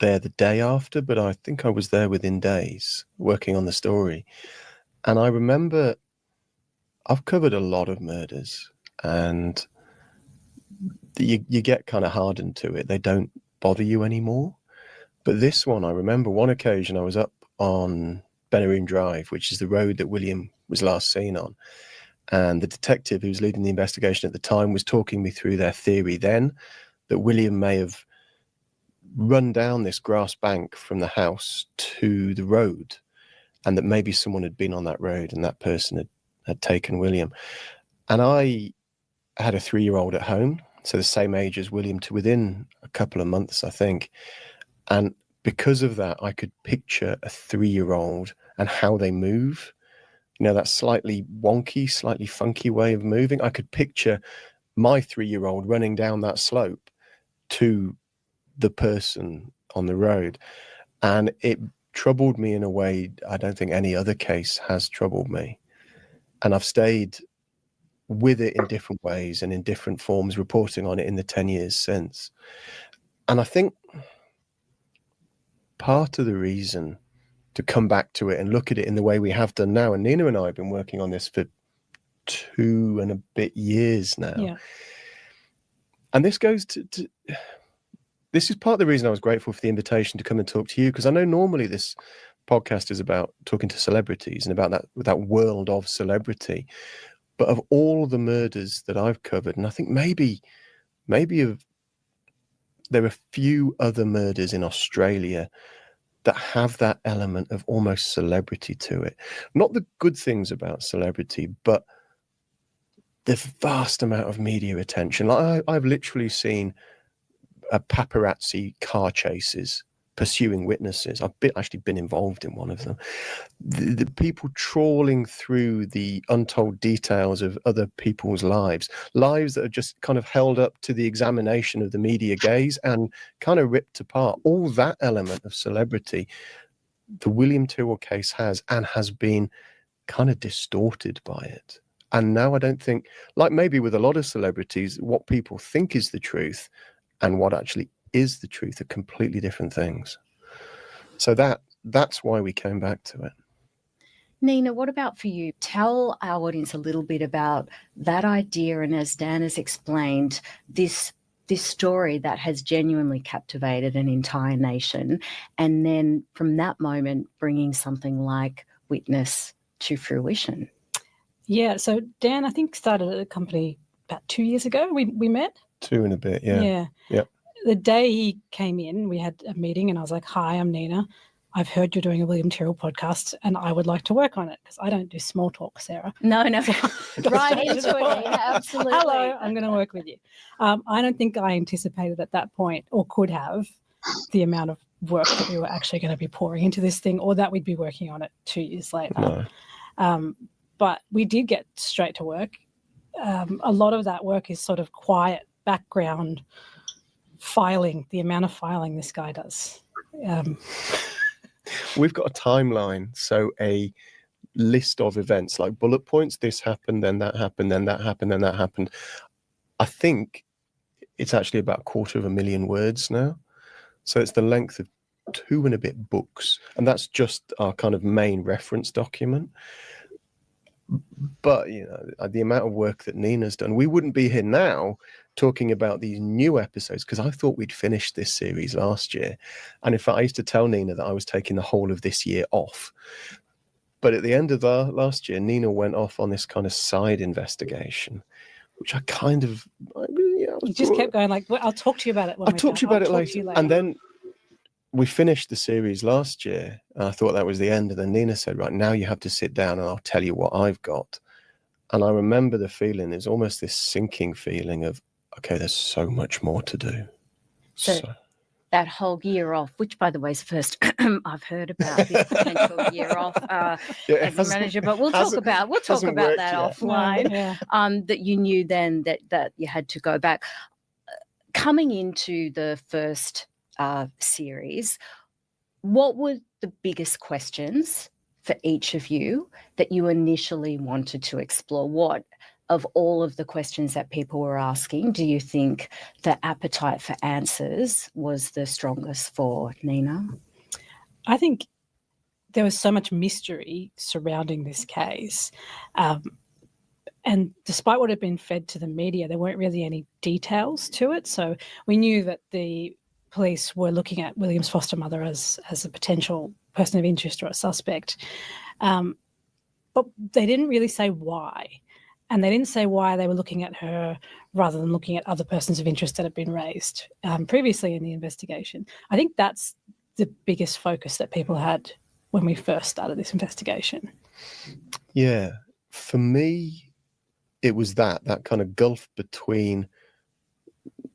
there the day after, but I think I was there within days working on the story. And I remember I've covered a lot of murders, and you get kind of hardened to it. They don't bother you anymore. But this one, I remember one occasion I was up on Benneroon Drive, which is the road that William was last seen on. And the detective who was leading the investigation at the time was talking me through their theory then that William may have run down this grass bank from the house to the road, and that maybe someone had been on that road and that person had taken William. And I had a 3-year-old at home, so the same age as William, to within a couple of months, I think. And because of that, I could picture a 3-year-old and how they move. You know, that slightly wonky, slightly funky way of moving. I could picture my 3-year-old running down that slope to the person on the road. And it troubled me in a way I don't think any other case has troubled me. And I've stayed with it in different ways and in different forms, reporting on it in the 10 years since. And I think part of the reason to come back to it and look at it in the way we have done now, and Nina and I have been working on this for 2 and a bit years now. Yeah. And this goes to this is part of the reason I was grateful for the invitation to come and talk to you, because I know normally this podcast is about talking to celebrities and about that world of celebrity. But of all the murders that I've covered, and I think maybe there are few other murders in Australia that have that element of almost celebrity to it. Not the good things about celebrity, but the vast amount of media attention. Like I've literally seen paparazzi car chases pursuing witnesses. I've actually been involved in one of them. The people trawling through the untold details of other people's lives that are just kind of held up to the examination of the media gaze and kind of ripped apart. All that element of celebrity, the William Tyrrell case has been kind of distorted by it. And now I don't think, like maybe with a lot of celebrities, what people think is the truth and what actually is the truth are completely different things. So that's why we came back to it. Nina, what about for you? Tell our audience a little bit about that idea, and as Dan has explained, this story that has genuinely captivated an entire nation, and then from that moment bringing something like Witness to fruition. Yeah, so Dan, I think, started at the company about 2 years ago. We met. 2 and a bit, yeah. Yeah. Yep. The day he came in, we had a meeting, and I was like, "Hi, I'm Nina. I've heard you're doing a William Tyrrell podcast, and I would like to work on it," because I don't do small talk, Sarah. No. Right into it, Nina, absolutely. Hello, I'm going to work with you. I don't think I anticipated at that point, or could have, the amount of work that we were actually going to be pouring into this thing, or that we'd be working on it 2 years later. No. But we did get straight to work. A lot of that work is sort of quiet background filing, the amount of filing this guy does. We've got a timeline, so a list of events, like bullet points. This happened, then that happened, then that happened, then that happened. I think it's actually about 250,000 words now. So it's the length of 2 and a bit books. And that's just our kind of main reference document. But, the amount of work that Nina's done, we wouldn't be here now talking about these new episodes, because I thought we'd finished this series last year. And in fact, I used to tell Nina that I was taking the whole of this year off. But at the end of last year, Nina went off on this kind of side investigation, which I kind of... You just kept going like, well, I'll talk to you about it. I'll talk to you about it later. And then we finished the series last year, and I thought that was the end. And then Nina said, right, now you have to sit down and I'll tell you what I've got. And I remember the feeling, there's almost this sinking feeling of, okay, there's so much more to do. So that whole year off, which, by the way, is the first I've heard about this potential year off as a manager, but we'll talk about that yet. Offline. That you knew then that you had to go back. Coming into the first series, what were the biggest questions for each of you that you initially wanted to explore? What of all of the questions that people were asking, do you think the appetite for answers was the strongest for Nina? I think there was so much mystery surrounding this case. And despite what had been fed to the media, there weren't really any details to it. So we knew that the police were looking at William's foster mother as a potential person of interest or a suspect. But they didn't really say why. And they didn't say why they were looking at her rather than looking at other persons of interest that had been raised previously in the investigation. I think that's the biggest focus that people had when we first started this investigation. Yeah, for me, it was that kind of gulf between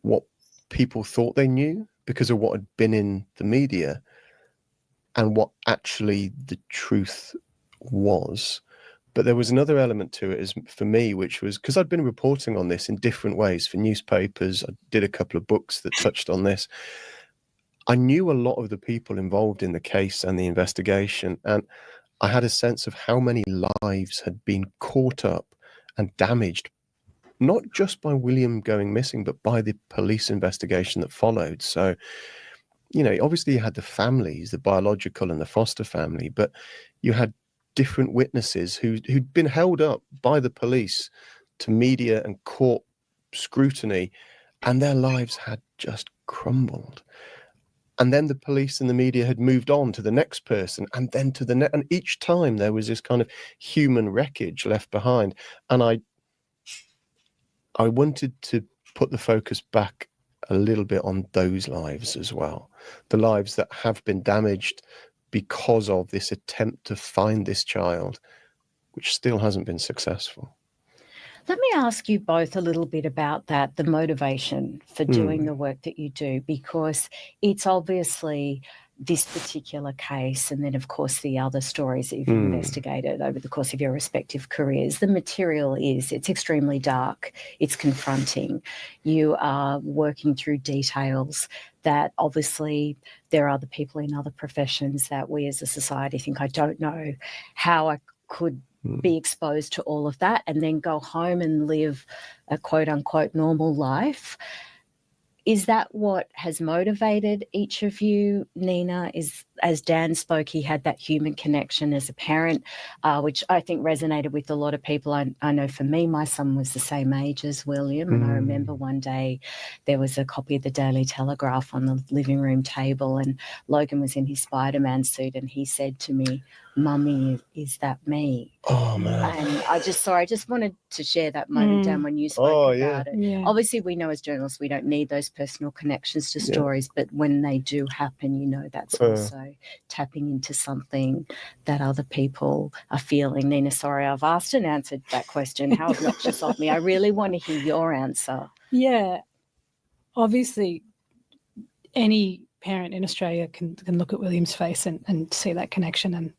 what people thought they knew because of what had been in the media and what actually the truth was. But there was another element to it for me, which was because I'd been reporting on this in different ways for newspapers. I did a couple of books that touched on this. I knew a lot of the people involved in the case and the investigation, and I had a sense of how many lives had been caught up and damaged, not just by William going missing, but by the police investigation that followed. So, obviously you had the families, the biological and the foster family, but you had different witnesses who'd been held up by the police to media and court scrutiny, and their lives had just crumbled. And then the police and the media had moved on to the next person, and then to the next, and each time there was this kind of human wreckage left behind. And I wanted to put the focus back a little bit on those lives as well, the lives that have been damaged because of this attempt to find this child, which still hasn't been successful. Let me ask you both a little bit about that, the motivation for doing the work that you do, because it's obviously this particular case and then, of course, the other stories that you've investigated over the course of your respective careers. The material it's extremely dark. It's confronting. You are working through details that obviously there are other people in other professions that we as a society think, I don't know how I could be exposed to all of that and then go home and live a quote unquote normal life. Is that what has motivated each of you? Nina, is, as Dan spoke, he had that human connection as a parent, which I think resonated with a lot of people. I know for me, my son was the same age as William, and I remember one day there was a copy of the Daily Telegraph on the living room table, and Logan was in his Spider-Man suit, and he said to me, "Mummy, is that me?" Oh, man. And I just wanted to share that moment, Dan, when you spoke about it. Yeah. Obviously, we know as journalists we don't need those personal connections to stories, but when they do happen, that's also tapping into something that other people are feeling. Nina, sorry, I've asked and answered that question. How obnoxious of me. I really want to hear your answer. Yeah. Obviously, any parent in Australia can look at William's face and see that connection and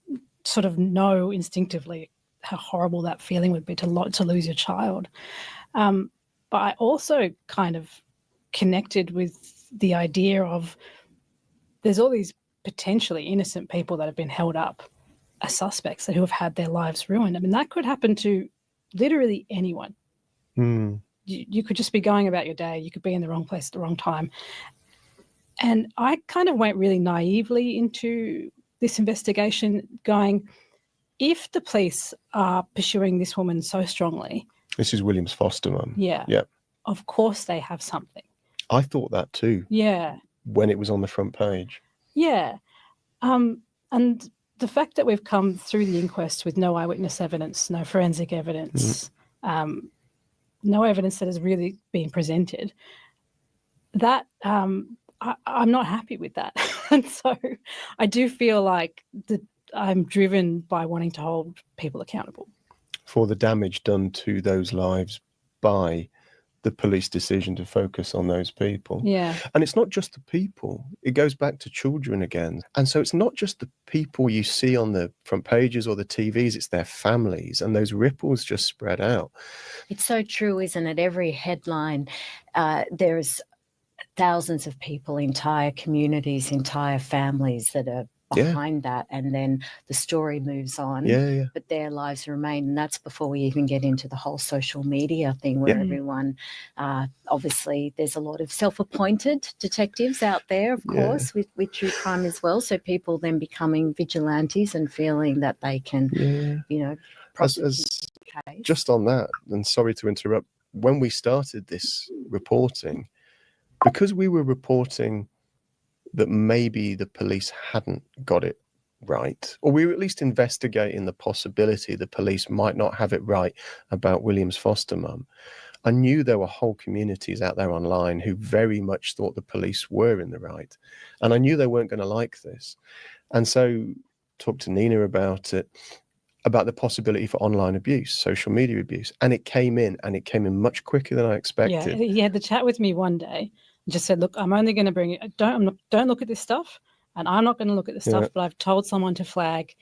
sort of know instinctively how horrible that feeling would be to lose your child. But I also kind of connected with the idea of there's all these potentially innocent people that have been held up as suspects who have had their lives ruined. I mean, that could happen to literally anyone. You could just be going about your day. You could be in the wrong place at the wrong time. And I kind of went really naively into this investigation going, if the police are pursuing this woman so strongly, This is William's foster mum. yeah, Yeah. of course they have something. I thought that too Yeah, when it was on the front page. yeah. And the fact that we've come through the inquest with no eyewitness evidence, no forensic evidence, no evidence that has really been presented, that I'm not happy with that. And so I do feel like I'm driven by wanting to hold people accountable For the damage done to those lives by the police decision to focus on those people. Yeah. And it's not just the people, it goes back to children again. And so it's not just the people you see on the front pages or the TVs, it's their families, and those ripples just spread out. It's so true, isn't it? Every headline, there's thousands of people, entire communities, entire families that are behind that, and then the story moves on, but their lives remain. And that's before we even get into the whole social media thing where everyone, obviously there's a lot of self-appointed detectives out there, of course, with true crime as well. So people then becoming vigilantes and feeling that they can, you know, prosecute the case. Just on that, and sorry to interrupt, when we started this reporting, because we were reporting that maybe the police hadn't got it right, or we were at least investigating the possibility the police might not have it right about William's foster mum, I knew there were whole communities out there online who very much thought the police were in the right. And I knew they weren't going to like this. And so talked to Nina about it, about the possibility for online abuse, social media abuse. And it came in much quicker than I expected. Yeah, he had the chat with me one day and just said, look, I'm only going to bring it. Don't look at this stuff. And I'm not going to look at this stuff, but I've told someone to flag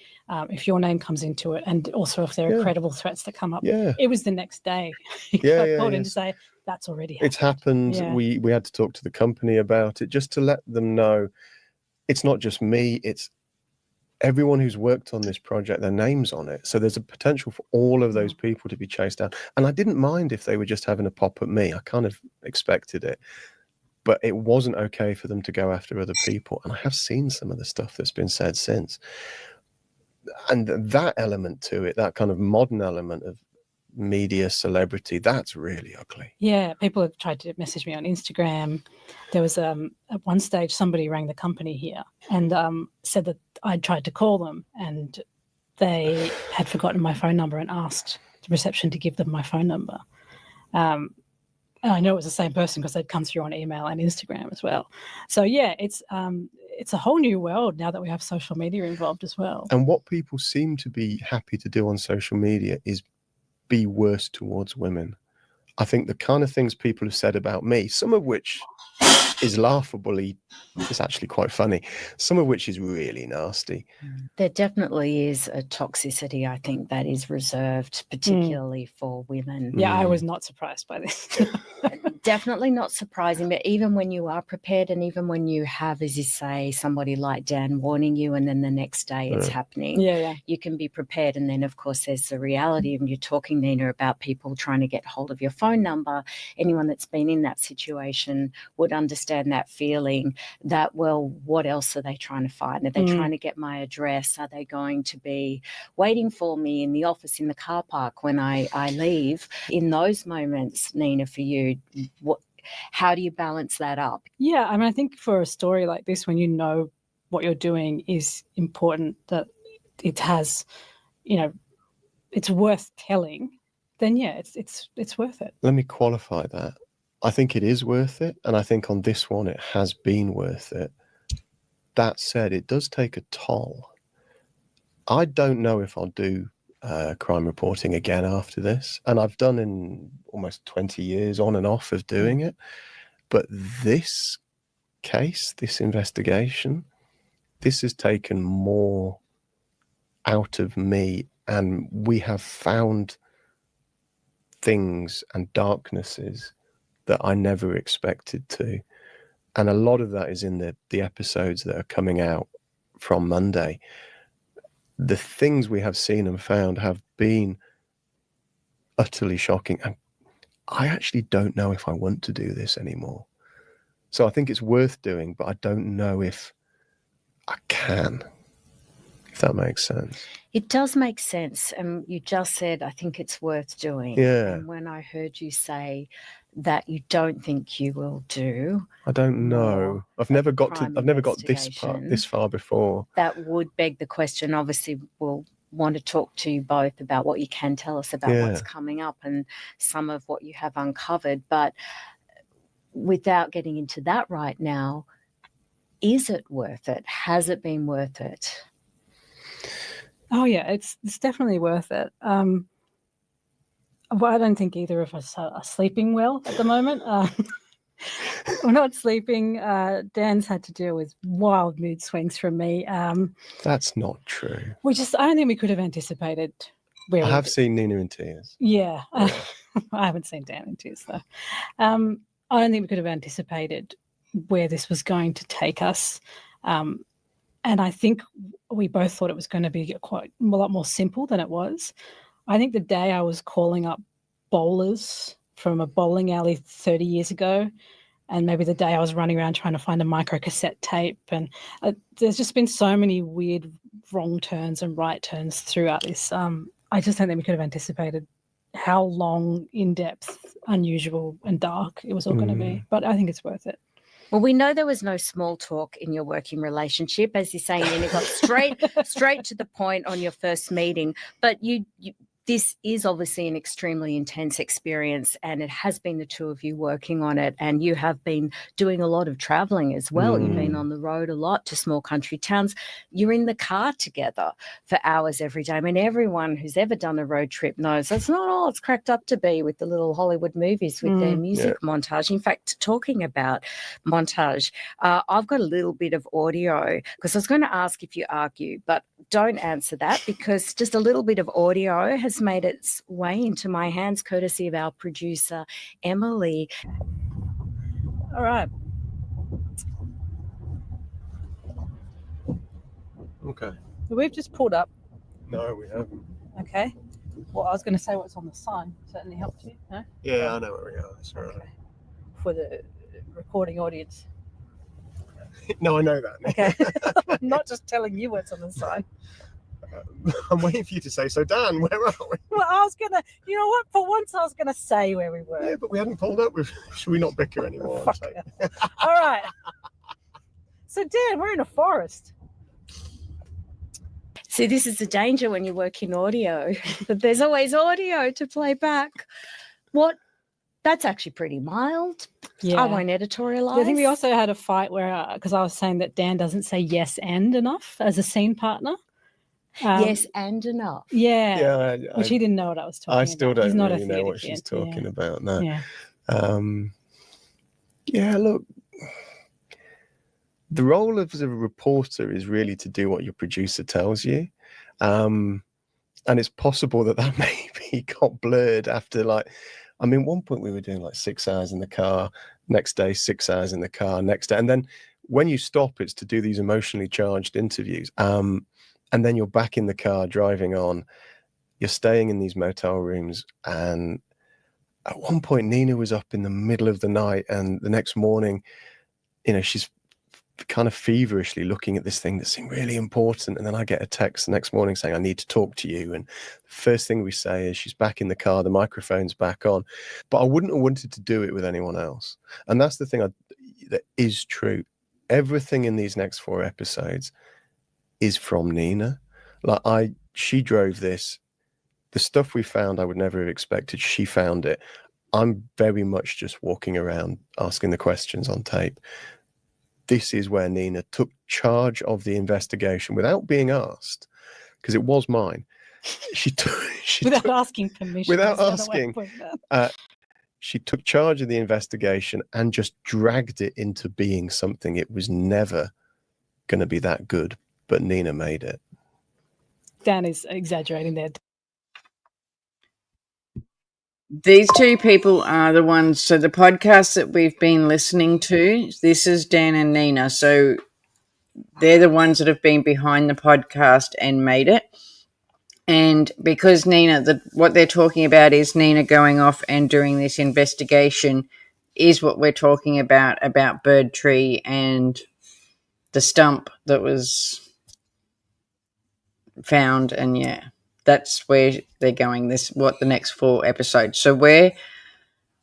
if your name comes into it, and also if there are credible threats that come up. It was the next day. I called in to say that's already happened. It's happened. We had to talk to the company about it just to let them know it's not just me, it's everyone who's worked on this project, their name's on it. So there's a potential for all of those people to be chased down. And I didn't mind if they were just having a pop at me. I kind of expected it. But it wasn't okay for them to go after other people. And I have seen some of the stuff that's been said since. And that element to it, that kind of modern element of media celebrity, that's really ugly. Yeah, people have tried to message me on Instagram. There was at one stage somebody rang the company here and said that I'd tried to call them and they had forgotten my phone number and asked the reception to give them my phone number. And I know it was the same person because they'd come through on email and Instagram as well. So yeah, it's a whole new world now that we have social media involved as well. And what people seem to be happy to do on social media is be worse towards women. I think the kind of things people have said about me, some of which is laughably, it's actually quite funny, some of which is really nasty. There definitely is a toxicity, I think, that is reserved particularly for women. Yeah, I was not surprised by this. Definitely not surprising, but even when you are prepared and even when you have, as you say, somebody like Dan warning you and then the next day it's happening, you can be prepared. And then, of course, there's the reality, and you're talking, Nina, about people trying to get hold of your phone number. Anyone that's been in that situation would understand that feeling that, well, what else are they trying to find? Are they trying to get my address? Are they going to be waiting for me in the office, in the car park when I leave? In those moments, Nina, for you, how do you balance that up? Yeah, I mean, I think for a story like this, when you know what you're doing is important, that it has, you know, it's worth telling, then yeah, it's worth it. Let me qualify that. I think it is worth it, and I think on this one it has been worth it. That said, it does take a toll. I don't know if I'll do crime reporting again after this, and I've done in almost 20 years on and off of doing it, but this case, this investigation, this has taken more out of me, and we have found things and darknesses that I never expected to, and a lot of that is in the episodes that are coming out from Monday. The things we have seen and found have been utterly shocking. And I actually don't know if I want to do this anymore. So I think it's worth doing, but I don't know if I can, if that makes sense. It does make sense. And you just said, I think it's worth doing. Yeah. And when I heard you say that you don't think you will do, I don't know. more I've never got crime this far before. that would beg the question. Obviously, we'll want to talk to you both about what you can tell us about what's coming up and some of what you have uncovered. But without getting into that right now, is it worth it? Has it been worth it? Oh yeah, it's definitely worth it. Well, I don't think either of us are sleeping well at the moment. We're not sleeping. Dan's had to deal with wild mood swings from me. That's not true. I don't think we could have anticipated where I have seen Nina in tears. Yeah. I haven't seen Dan in tears though. I don't think we could have anticipated where this was going to take us. And I think we both thought it was going to be a lot more simple than it was. I think the day I was calling up bowlers from a bowling alley 30 years ago, and maybe the day I was running around trying to find a microcassette tape, and there's just been so many weird wrong turns and right turns throughout this. I just don't think we could have anticipated how long, in-depth, unusual and dark it was all going to be. But I think it's worth it. Well, we know there was no small talk in your working relationship, as you're saying, and it got straight to the point on your first meeting. But this is obviously an extremely intense experience, and it has been the two of you working on it, and you have been doing a lot of traveling as well. You've been on the road a lot to small country towns. You're in the car together for hours every day. I mean, everyone who's ever done a road trip knows that's not all it's cracked up to be with the little Hollywood movies with their music montage. In fact, talking about montage, I've got a little bit of audio because I was going to ask if you argue, but don't answer that because just a little bit of audio has made its way into my hands, courtesy of our producer, Emily. All right. Okay. So we've just pulled up. No, we haven't. Okay. Well, I was going to say what's on the sign. Certainly helps you. No? Yeah, I know where we are. That's all right. Okay. For the recording audience. No, I know that. Okay. I'm not just telling you what's on the sign. I'm waiting for you to say, so Dan, where are we? Well, I was going to, you know what? For once, I was going to say where we were. Yeah, but we hadn't pulled up. Should we not bicker anymore? Fuck it. All right. So, Dan, we're in a forest. See, this is the danger when you work in audio, that there's always audio to play back. That's actually pretty mild. Yeah. I won't editorialise. I think we also had a fight where, because I was saying that Dan doesn't say yes and enough as a scene partner. Yes and enough. Yeah. Which he didn't know what I was talking about. I still don't He's not really a know what theatre she's kid. talking about. No. Yeah. Look, the role of the reporter is really to do what your producer tells you. And it's possible that maybe got blurred after one point we were doing 6 hours in the car, next day 6 hours in the car, next day. And then when you stop, it's to do these emotionally charged interviews. And then you're back in the car driving on, you're staying in these motel rooms. And at one point, Nina was up in the middle of the night, and the next morning, she's kind of feverishly looking at this thing that seemed really important. And then I get a text the next morning saying, I need to talk to you. And the first thing we say is she's back in the car, the microphone's back on. But I wouldn't have wanted to do it with anyone else. And that's the thing that is true. Everything in these next 4 episodes is from Nina. She drove this. The stuff we found, I would never have expected. She found it. I'm very much just walking around asking the questions on tape. This is where Nina took charge of the investigation without being asked, because it was mine. Without asking permission. She took charge of the investigation and just dragged it into being something it was never going to be that good. But Nina made it. Dan is exaggerating there. These two people are the ones, so the podcast that we've been listening to, this is Dan and Nina. So they're the ones that have been behind the podcast and made it. And because Nina, what they're talking about is Nina going off and doing this investigation is what we're talking about Bird Tree and the stump that was found, and yeah, that's where they're going. The next 4 episodes. So we're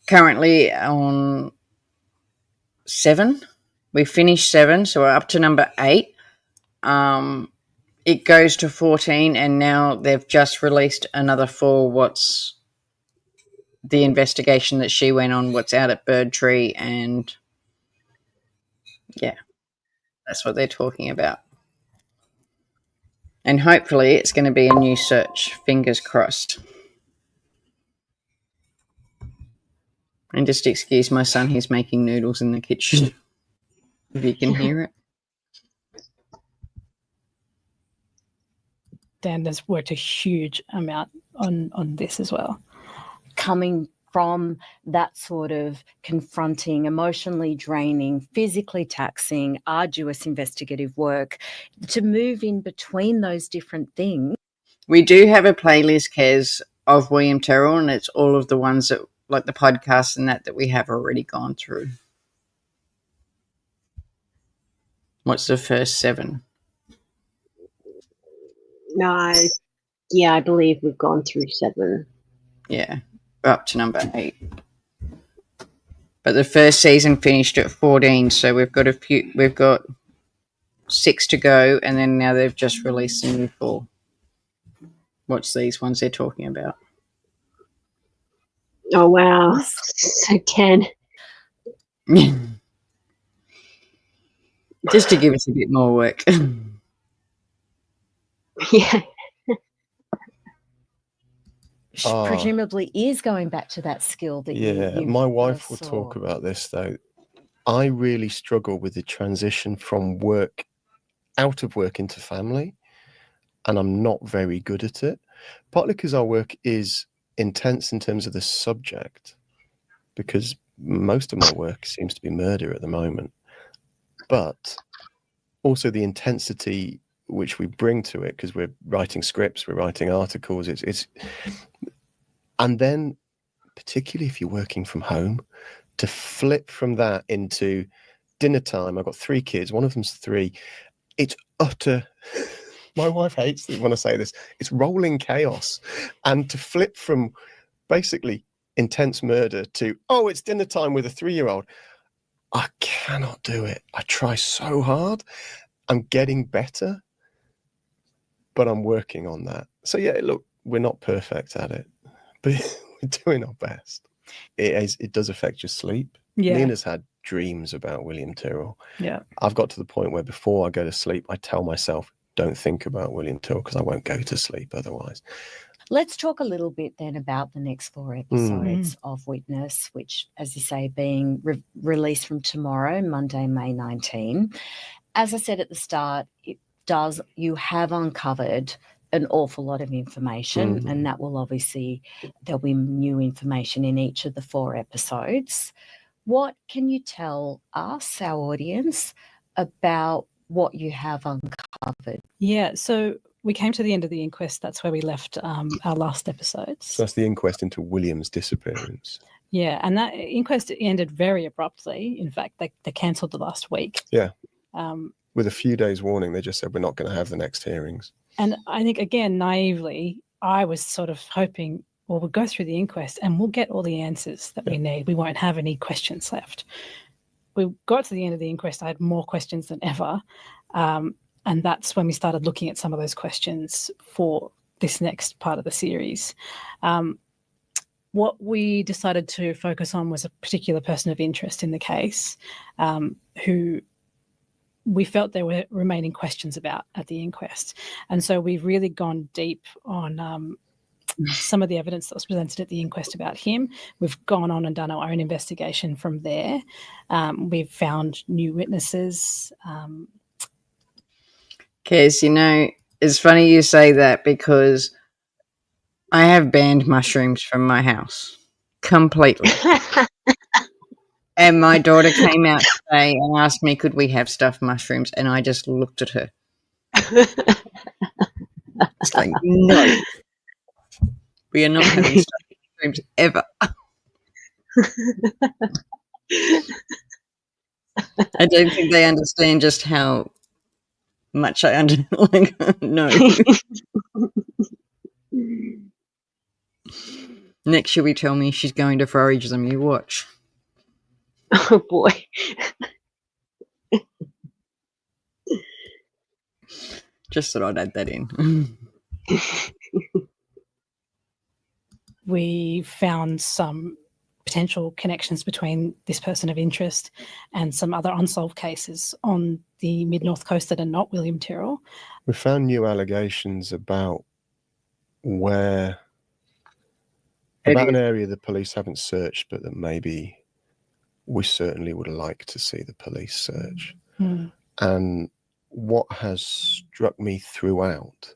currently on 7. We finished 7, so we're up to number 8. It goes to 14, and now they've just released another 4. What's the investigation that she went on? What's out at Birdtree, and yeah, that's what they're talking about. And hopefully, it's going to be a new search. Fingers crossed. And just excuse my son; he's making noodles in the kitchen. If you can hear it. Dan has worked a huge amount on this as well. Coming from that sort of confronting, emotionally draining, physically taxing, arduous investigative work, to move in between those different things. We do have a playlist, Kez, of Williamtyrrell, and it's all of the ones that, like the podcasts and that we have already gone through. What's the first 7? No, I believe we've gone through 7. Yeah, we're up to number 8. But the first season finished at 14, so we've got 6 to go, and then now they've just released a new 4. What's these ones they're talking about? Oh, wow. So 10. Just to give us a bit more work. Yeah. Presumably is going back to that skill that you my wife will saw. talk about this, though. I really struggle with the transition from work, out of work into family, and I'm not very good at it, partly because our work is intense in terms of the subject, because most of my work seems to be murder at the moment, but also the intensity which we bring to it, because we're writing scripts, we're writing articles, it's and then particularly if you're working from home, to flip from that into dinner time. I've got 3 kids, one of them's 3. It's utter my wife hates it when I say this, it's rolling chaos. And to flip from basically intense murder to, oh, it's dinner time with a 3-year-old, I cannot do it. I try so hard. I'm getting better, but I'm working on that. So yeah, look, we're not perfect at it, but we're doing our best. It does affect your sleep. Yeah. Nina's had dreams about Williamtyrrell. Yeah. I've got to the point where before I go to sleep, I tell myself, don't think about Williamtyrrell, because I won't go to sleep otherwise. Let's talk a little bit then about the next 4 episodes of Witness, which, as you say, being released from tomorrow, Monday, May 19. As I said at the start, you have uncovered an awful lot of information, and that will obviously, there'll be new information in each of the 4 episodes. What can you tell us, our audience, about what you have uncovered? Yeah, so we came to the end of the inquest. That's where we left our last episodes. So that's the inquest into William's disappearance. Yeah, and that inquest ended very abruptly. In fact, they cancelled the last week. Yeah. With a few days warning, they just said, we're not going to have the next hearings. And I think, again, naively, I was sort of hoping, well, we'll go through the inquest and we'll get all the answers that we need. We won't have any questions left. We got to the end of the inquest. I had more questions than ever. And that's when we started looking at some of those questions for this next part of the series. What we decided to focus on was a particular person of interest in the case, who we felt there were remaining questions about at the inquest. And so we've really gone deep on some of the evidence that was presented at the inquest about him. We've gone on and done our own investigation from there. We've found new witnesses. Kez, you know, it's funny you say that, because I have banned mushrooms from my house completely. And my daughter came out today and asked me, could we have stuffed mushrooms? And I just looked at her. It's like, no. We are not having stuffed mushrooms ever. I don't think they understand just how much I like, no. Next she'll be telling me she's going to Foragers, you watch. Oh boy. Just thought I'd add that in. We found some potential connections between this person of interest and some other unsolved cases on the mid-north coast that are not Williamtyrrell. We found new allegations about an area the police haven't searched, but that maybe we certainly would like to see the police search. Mm. And what has struck me throughout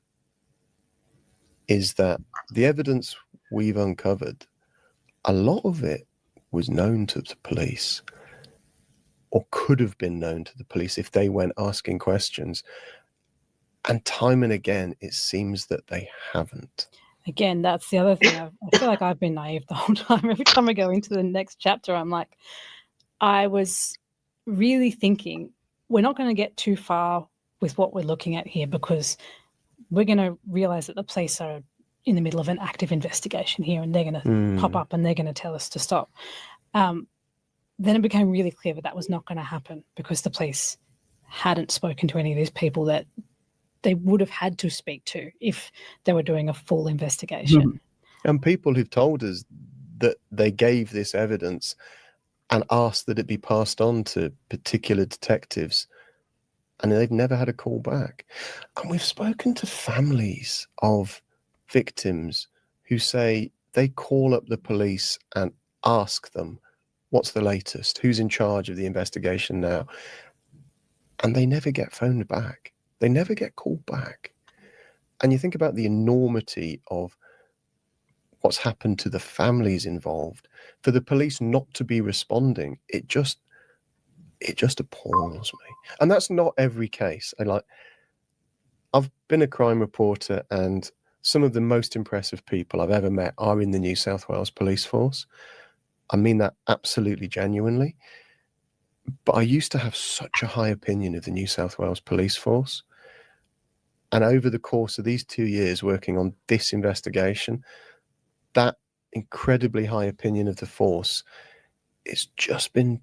is that the evidence we've uncovered, a lot of it was known to the police, or could have been known to the police if they went asking questions. And time and again, it seems that they haven't. Again, that's the other thing. I feel like I've been naive the whole time. Every time I go into the next chapter, I'm like, I was really thinking we're not going to get too far with what we're looking at here, because we're going to realize that the police are in the middle of an active investigation here, and they're going to pop up and they're going to tell us to stop. Then it became really clear that was not going to happen, because the police hadn't spoken to any of these people that they would have had to speak to if they were doing a full investigation. And people who've told us that they gave this evidence and asked that it be passed on to particular detectives, and they've never had a call back. And we've spoken to families of victims who say they call up the police and ask them, what's the latest? Who's in charge of the investigation now? And they never get phoned back. They never get called back. And you think about the enormity of what's happened to the families involved. For the police not to be responding, it just appalls me. And that's not every case. I've been a crime reporter, and some of the most impressive people I've ever met are in the New South Wales Police Force. I mean that absolutely genuinely. But I used to have such a high opinion of the New South Wales Police Force. And over the course of these 2 years working on this investigation, that incredibly high opinion of the force, it's just been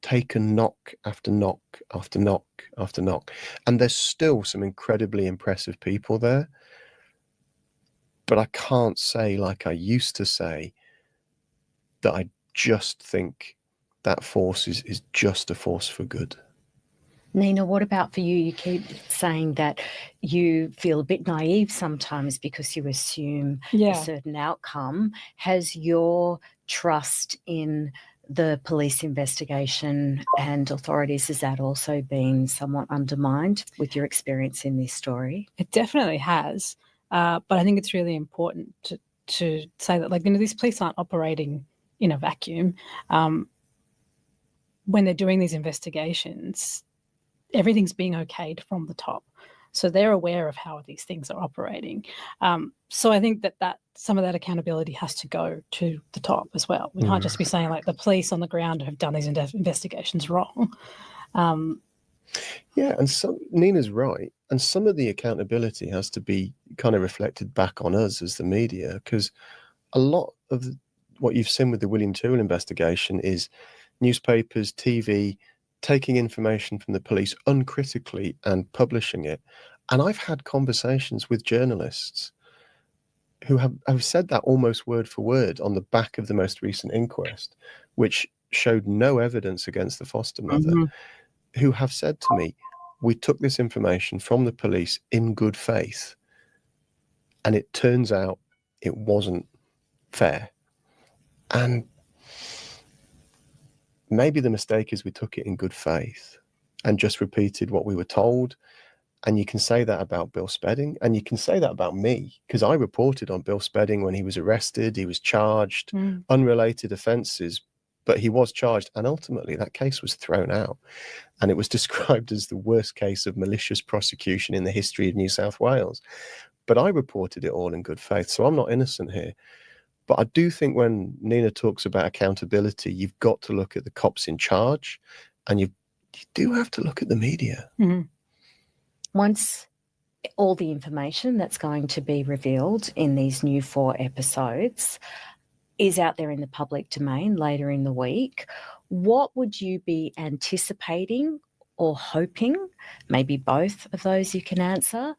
taken knock after knock after knock after knock. And there's still some incredibly impressive people there. But I can't say, like I used to say, that I just think that force is just a force for good. Nina, what about for you? You keep saying that you feel a bit naive sometimes because you assume a certain outcome. Has your trust in the police investigation and authorities, has that also been somewhat undermined with your experience in this story? It definitely has. But I think it's really important to say that, these police aren't operating in a vacuum. When they're doing these investigations, everything's being okayed from the top. So they're aware of how these things are operating. So I think that some of that accountability has to go to the top as well. We can't just be saying the police on the ground have done these investigations wrong. Yeah, and Nina's right. And some of the accountability has to be kind of reflected back on us as the media, because a lot of what you've seen with the Williamtyrrell investigation is newspapers, TV, taking information from the police uncritically and publishing it. And I've had conversations with journalists who have said that almost word for word on the back of the most recent inquest, which showed no evidence against the foster mother, who have said to me, we took this information from the police in good faith, and it turns out it wasn't fair. And maybe the mistake is we took it in good faith and just repeated what we were told. And you can say that about Bill Spedding, and you can say that about me, because I reported on Bill Spedding when he was arrested. He was charged, unrelated offences, but he was charged. And ultimately that case was thrown out. And it was described as the worst case of malicious prosecution in the history of New South Wales. But I reported it all in good faith. So I'm not innocent here. But I do think when Nina talks about accountability, you've got to look at the cops in charge, and you do have to look at the media. once all the information that's going to be revealed in these new 4 episodes is out there in the public domain later in the week, what would you be anticipating or hoping, maybe both of those you can answer,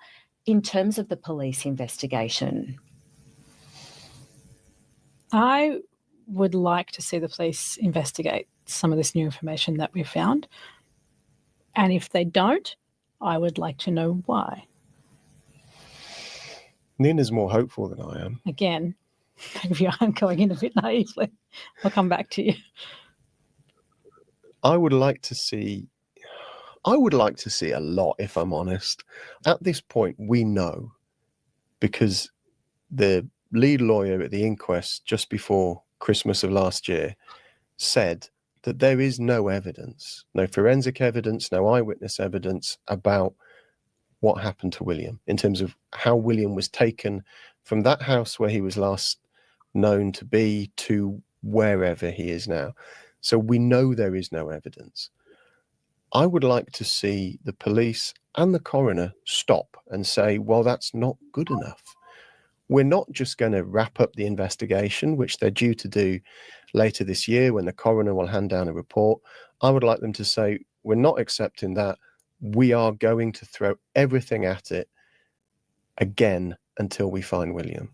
in terms of the police investigation? I would like to see the police investigate some of this new information that we've found. And if they don't, I would like to know why. Nina's more hopeful than I am. Again, maybe I'm going in a bit naively. I'll come back to you. I would like to see a lot, if I'm honest. At this point, we know, because the lead lawyer at the inquest just before Christmas of last year said that there is no evidence, no forensic evidence, no eyewitness evidence about what happened to William in terms of how William was taken from that house where he was last known to be to wherever he is now. So we know there is no evidence. I would like to see the police and the coroner stop and say, well, that's not good enough. We're not just going to wrap up the investigation, which they're due to do later this year when the coroner will hand down a report. I would like them to say, we're not accepting that. We are going to throw everything at it again until we find William.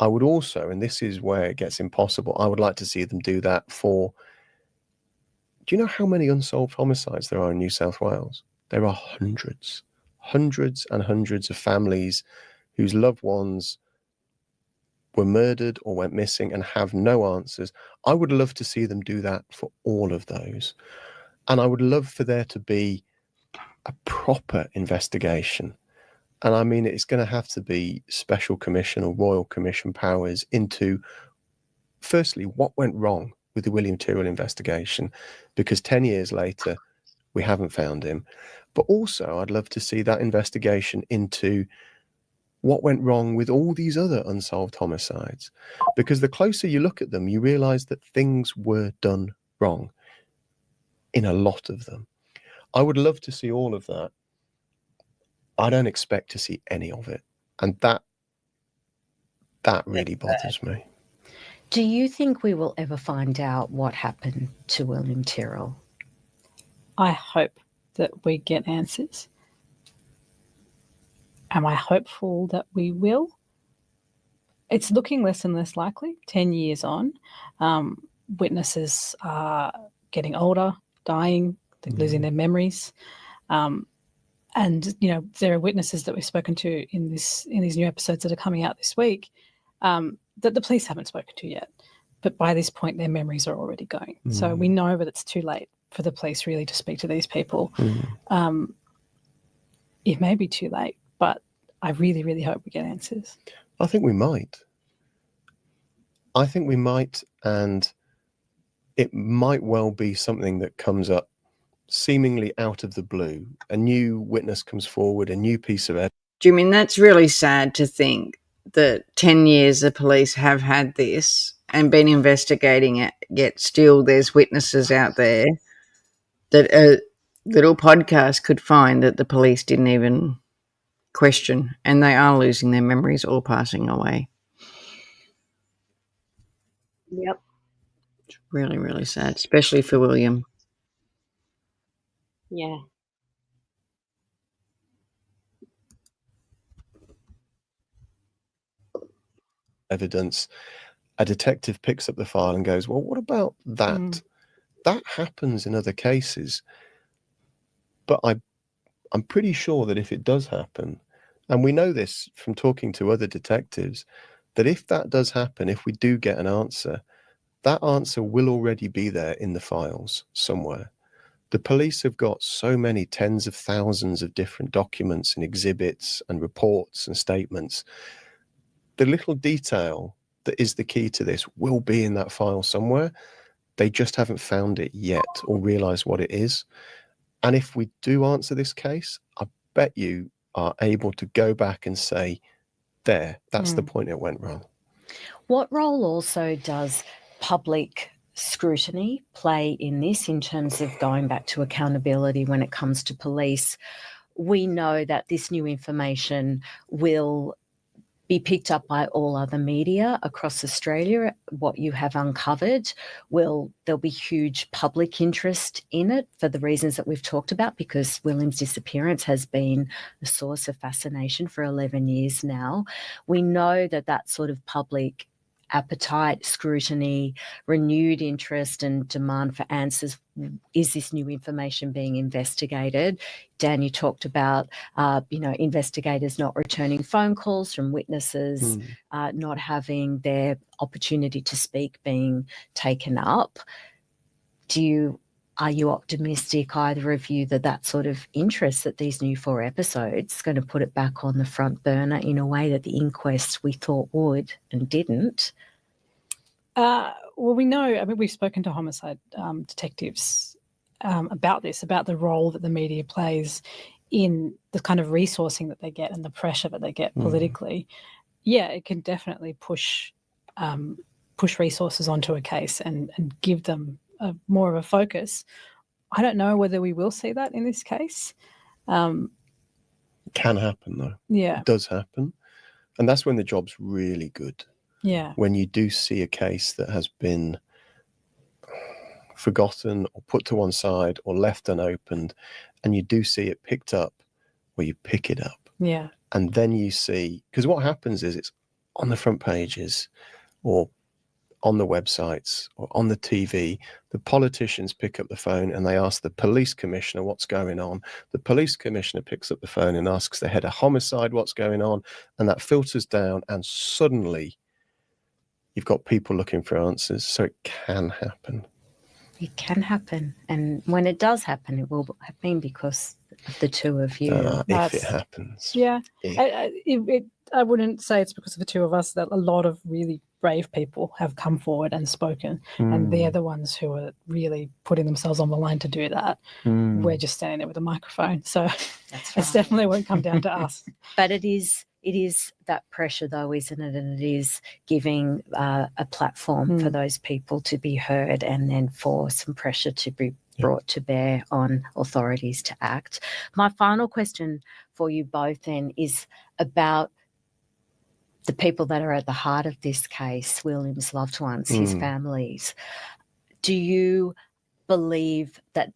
I would also, and this is where it gets impossible, I would like to see them do that for, do you know how many unsolved homicides there are in New South Wales? There are hundreds and hundreds of families whose loved ones were murdered or went missing and have no answers. I would love to see them do that for all of those. And I would love for there to be a proper investigation. And I mean, it's going to have to be special commission or royal commission powers into, firstly, what went wrong with the Williamtyrrell investigation, because 10 years later, we haven't found him. But also, I'd love to see that investigation into what went wrong with all these other unsolved homicides, because the closer you look at them, you realize that things were done wrong in a lot of them. I would love to see all of that. I don't expect to see any of it. And that really bothers me. Do you think we will ever find out what happened to Williamtyrrell? I hope that we get answers. Am I hopeful that we will? It's looking less and less likely. 10 years on, witnesses are getting older, dying, losing their memories. And, you know, there are witnesses that we've spoken to in these new episodes that are coming out this week that the police haven't spoken to yet. But by this point, their memories are already going. So we know that it's too late for the police really to speak to these people. It may be too late, but I really, really hope we get answers. I think we might. And it might well be something that comes up seemingly out of the blue. A new witness comes forward, a new piece of evidence. Do you mean that's really sad to think that 10 years the police have had this and been investigating it, yet still there's witnesses out there that a little podcast could find that the police didn't even question, and they are losing their memories or passing away. Yep. It's really, really sad, especially for William. Yeah. Evidence. A detective picks up the file and goes, well, what about that? That happens in other cases. But I'm pretty sure that if it does happen, and we know this from talking to other detectives, that if that does happen, if we do get an answer, that answer will already be there in the files somewhere. The police have got so many tens of thousands of different documents and exhibits and reports and statements. The little detail that is the key to this will be in that file somewhere. They just haven't found it yet or realized what it is. And if we do answer this case, I bet you are able to go back and say, that's the point it went wrong. What role also does public scrutiny play in this, in terms of going back to accountability when it comes to police? we know that this new information will be picked up by all other media across Australia. What you have uncovered, there'll be huge public interest in it for the reasons that we've talked about, because William's disappearance has been a source of fascination for 11 years now. We know that sort of public appetite, scrutiny, renewed interest and demand for answers. Is this new information being investigated? Dan, you talked about, investigators not returning phone calls from witnesses, not having their opportunity to speak being taken up. Are you optimistic, either of you, that sort of interest, that these new 4 episodes is going to put it back on the front burner in a way that the inquest we thought would and didn't? Well, we know, I mean, we've spoken to homicide detectives about this, about the role that the media plays in the kind of resourcing that they get and the pressure that they get politically. Yeah, it can definitely push resources onto a case and give them more of a focus. I don't know whether we will see that in this case. It can happen, though. Yeah. It does happen. And that's when the job's really good. Yeah. When you do see a case that has been forgotten or put to one side or left unopened, and you do see it picked up, or you pick it up. Yeah. And then you see, because what happens is it's on the front pages or on the websites or on the TV, the politicians pick up the phone and they ask the police commissioner what's going on. The police commissioner picks up the phone and asks the head of homicide what's going on, and that filters down, and suddenly you've got people looking for answers. So it can happen. It can happen. And when it does happen, it will have been because of the two of you. If it happens. Yeah. I wouldn't say it's because of the two of us. That a lot of really brave people have come forward and spoken, and they're the ones who are really putting themselves on the line to do that. We're just standing there with a microphone. So it definitely won't come down to us. But it is that pressure, though, isn't it? And it is giving a platform for those people to be heard, and then for some pressure to be brought to bear on authorities to act. My final question for you both then is about the people that are at the heart of this case, William's loved ones, his families. Do you believe that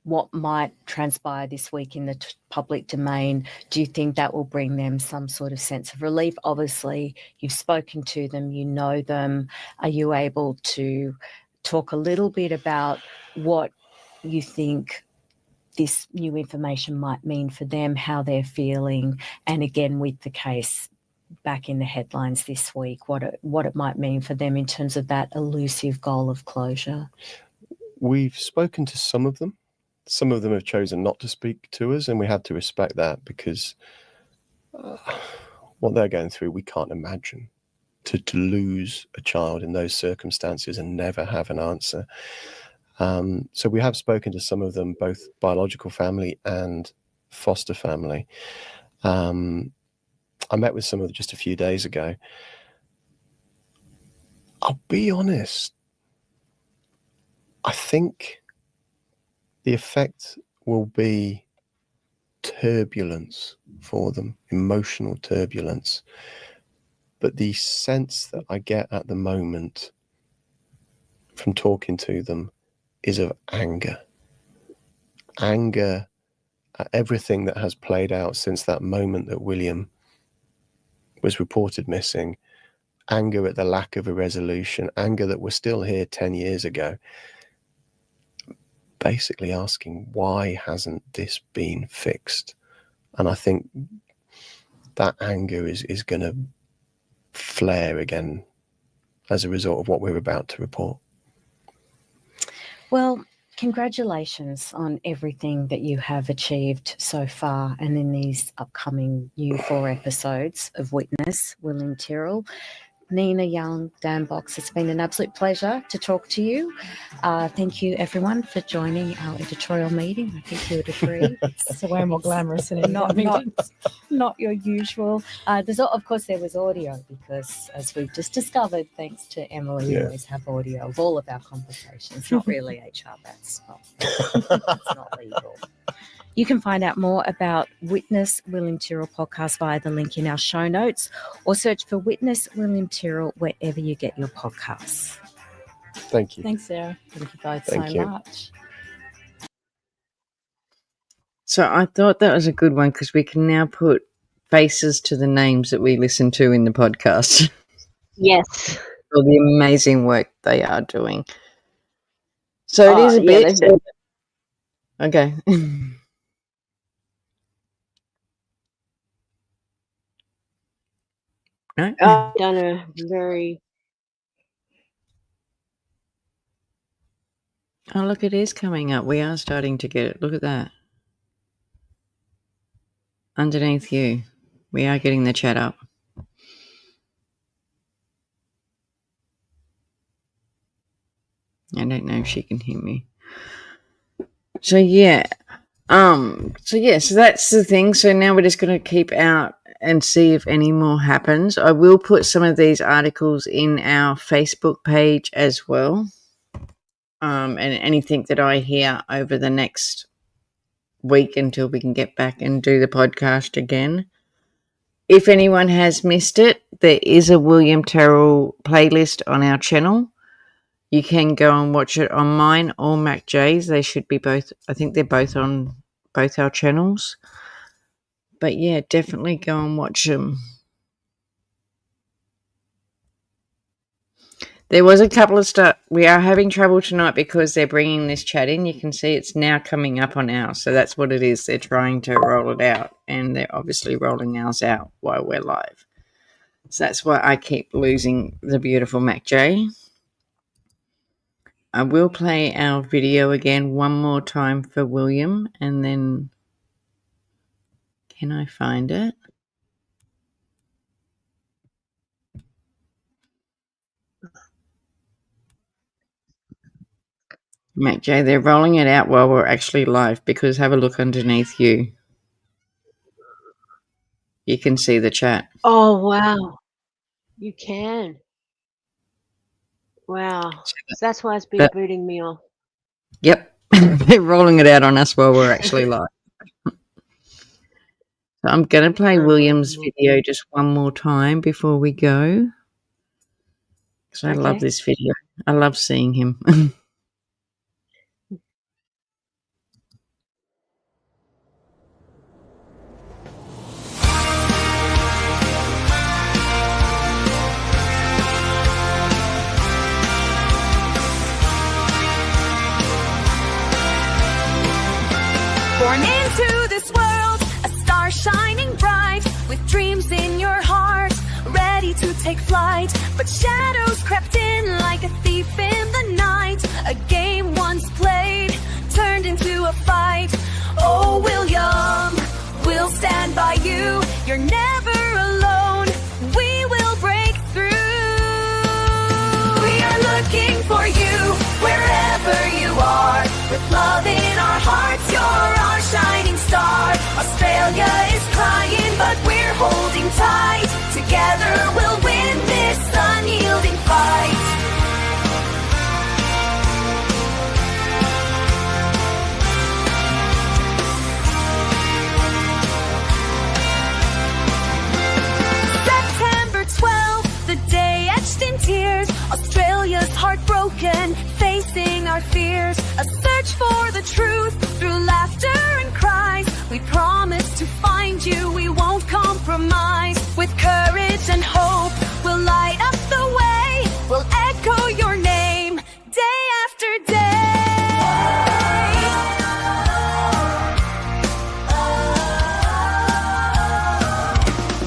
what might transpire this week in the public domain, do you think that will bring them some sort of sense of relief? Obviously, you've spoken to them, you know them. Are you able to talk a little bit about what you think this new information might mean for them, how they're feeling, and again with the case back in the headlines this week, what it might mean for them in terms of that elusive goal of closure? We've spoken to some of them. Some of them have chosen not to speak to us, and we have to respect that, because what they're going through, we can't imagine. To lose a child in those circumstances and never have an answer. So we have spoken to some of them, both biological family and foster family. I met with some of them just a few days ago. I'll be honest, I think the effect will be turbulence for them, emotional turbulence. But the sense that I get at the moment from talking to them is of anger. Anger at everything that has played out since that moment that William was reported missing. Anger at the lack of a resolution. Anger that we're still here 10 years ago. Basically asking, why hasn't this been fixed? And I think that anger is going to flare again as a result of what we're about to report. Well, congratulations on everything that you have achieved so far and in these upcoming new 4 episodes of Witness, Williamtyrrell. Nina Young, Dan Box, it's been an absolute pleasure to talk to you. Thank you, everyone, for joining our editorial meeting. I think you would agree. It's way more glamorous than not your usual. Of course, there was audio because, as we've just discovered, thanks to Emily, we always have audio of all of our conversations. Not really HR, that's not legal. You can find out more about Witness William Tyrrell podcast via the link in our show notes, or search for Witness William Tyrrell wherever you get your podcasts. Thank you. Thanks, Sarah. Thank you both Thank so you. much. So I thought that was a good one because we can now put faces to the names that we listen to in the podcast Yes. for the amazing work they are doing. So it is a yeah, bit. they've done- Okay. No? done a very Oh, look, it is coming up. We are starting to get it. Look at that. Underneath you. We are getting the chat up. I don't know if she can hear me. So yeah. So that's the thing. So now we're just going to keep out and see if any more happens. I will put some of these articles in our Facebook page as well. And anything that I hear over the next week until we can get back and do the podcast again. If anyone has missed it, there is a William Tyrrell playlist on our channel. You can go and watch it on mine or Macjay's. They should be both. I think they're both on both our channels. But yeah, definitely go and watch them. There was a couple of stuff. We are having trouble tonight because they're bringing this chat in. You can see it's now coming up on ours. So that's what it is. They're trying to roll it out. And they're obviously rolling ours out while we're live. So that's why I keep losing the beautiful Macjay. I will play our video again one more time for William. And then... Can I find it? Macjay, they're rolling it out while we're actually live because have a look underneath you. You can see the chat. Oh wow. You can. Wow. So that's why it's been booting me off. Yep. They're rolling it out on us while we're actually live. So I'm going to play William's video just one more time before we go. Because I love this video. I love seeing him. Born into this world, a star shining bright, with dreams in your heart, ready to take flight. But shadows crept in like a thief in the night. A game once played turned into a fight. Oh, William, we'll stand by you. You're never alone. We will break through. We are looking for you wherever you are. With love in our hearts, you're our shining star. Australia is crying, but we're holding tight. Together we'll win this unyielding fight. September 12th, the day etched in tears. Australia's heartbroken, facing our fears. A search for the truth through laughter and cries. We promise to find you, we won't compromise. With courage and hope, we'll light up the way. We'll echo your name day after day.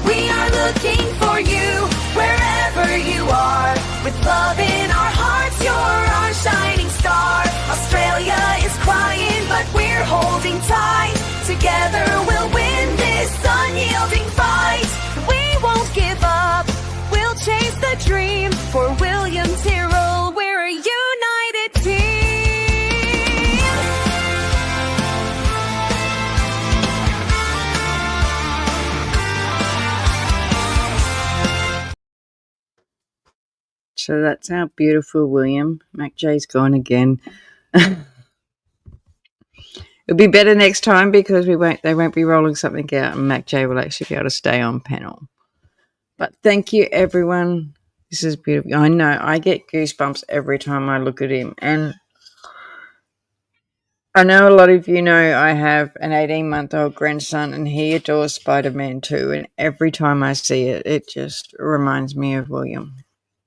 We are looking for you wherever you are. With love in our hearts, you're our shining star. Australia is crying, but we're holding tight. Together we'll win this unyielding fight. We won't give up. We'll chase the dream. For William Tyrrell, we're a united team. So that's our beautiful William. Macjay's gone again. It'll be better next time because they won't be rolling something out, and Macjay will actually be able to stay on panel. But thank you, everyone. This is beautiful. I know I get goosebumps every time I look at him, and I know a lot of you know I have an 18-month-old grandson, and he adores Spider-Man too. And every time I see it, it just reminds me of William.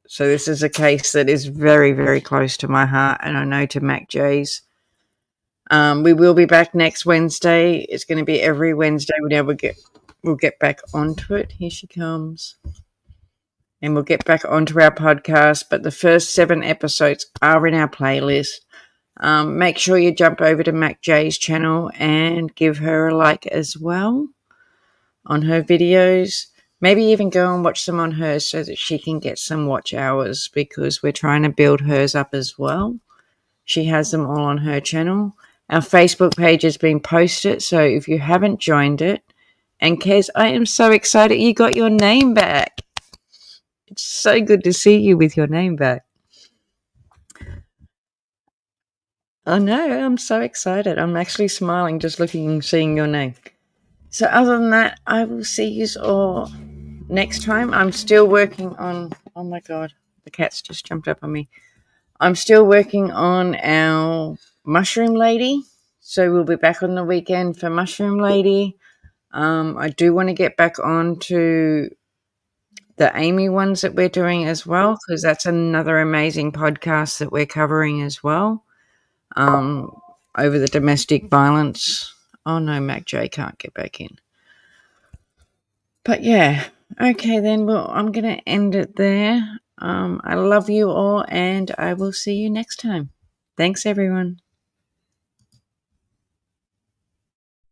So this is a case that is very, very close to my heart, and I know to Macjay's. We will be back next Wednesday. It's going to be every Wednesday. We'll get back onto it. Here she comes. And we'll get back onto our podcast. But the first 7 episodes are in our playlist. Make sure you jump over to Macjay's channel and give her a like as well on her videos. Maybe even go and watch them on hers so that she can get some watch hours, because we're trying to build hers up as well. She has them all on her channel. Our Facebook page has been posted, so if you haven't joined it, and Kez, I am so excited you got your name back. It's so good to see you with your name back. I know, I'm so excited. I'm actually smiling just seeing your name. So other than that, I will see you all next time. I'm still working on, oh my God, the cat's just jumped up on me. I'm still working on our Mushroom Lady. So we'll be back on the weekend for Mushroom Lady. I do want to get back on to the Amy ones that we're doing as well, because that's another amazing podcast that we're covering as well. Over the domestic violence. Oh no, Macjay can't get back in. But yeah, okay then. Well, I'm going to end it there. I love you all, and I will see you next time. Thanks, everyone.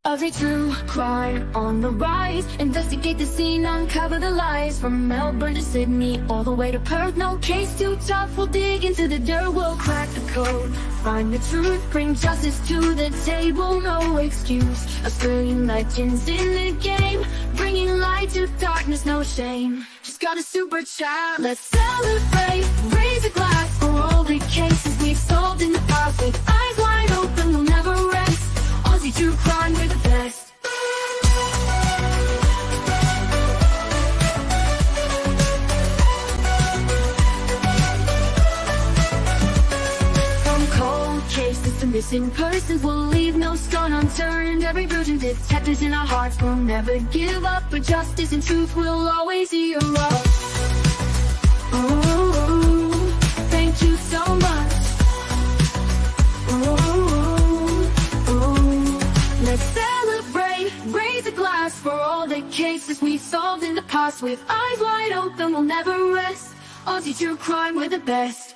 Aussie true crime on the rise. Investigate the scene, uncover the lies. From Melbourne to Sydney, all the way to Perth. No case too tough, we'll dig into the dirt. We'll crack the code, find the truth, bring justice to the table. No excuse, Australian legends in the game, bringing light to darkness, no shame. Just got a super chat, let's celebrate. Raise a glass for all the cases we've solved in the past. With eyes wide open, we'll never rest. Aussie true crime, we're the best. From cold cases to missing persons, we'll leave no stone unturned. Every virgin detectives in our hearts will never give up. But justice and truth will always hear us. Ooh, thank you so much. Let's celebrate, raise a glass for all the cases we solved in the past. With eyes wide open, we'll never rest. Aussie true crime, we're the best.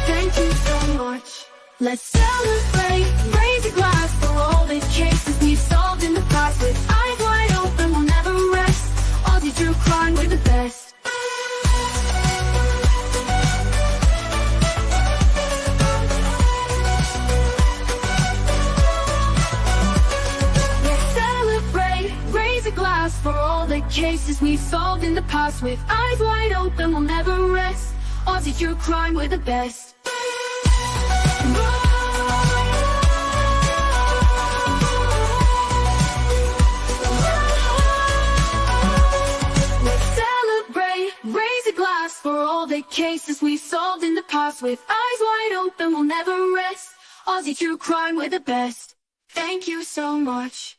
Thank you so much. Let's celebrate, raise a glass for all the cases we've solved in the past. With eyes wide open, we'll never rest. Aussie true crime, we're the best. For all the cases we've solved in the past. With eyes wide open, we'll never rest. Aussie true crime, we're the best. Let's celebrate, raise a glass for all the cases we've solved in the past. With eyes wide open, we'll never rest. Aussie true crime, we're the best. Thank you so much.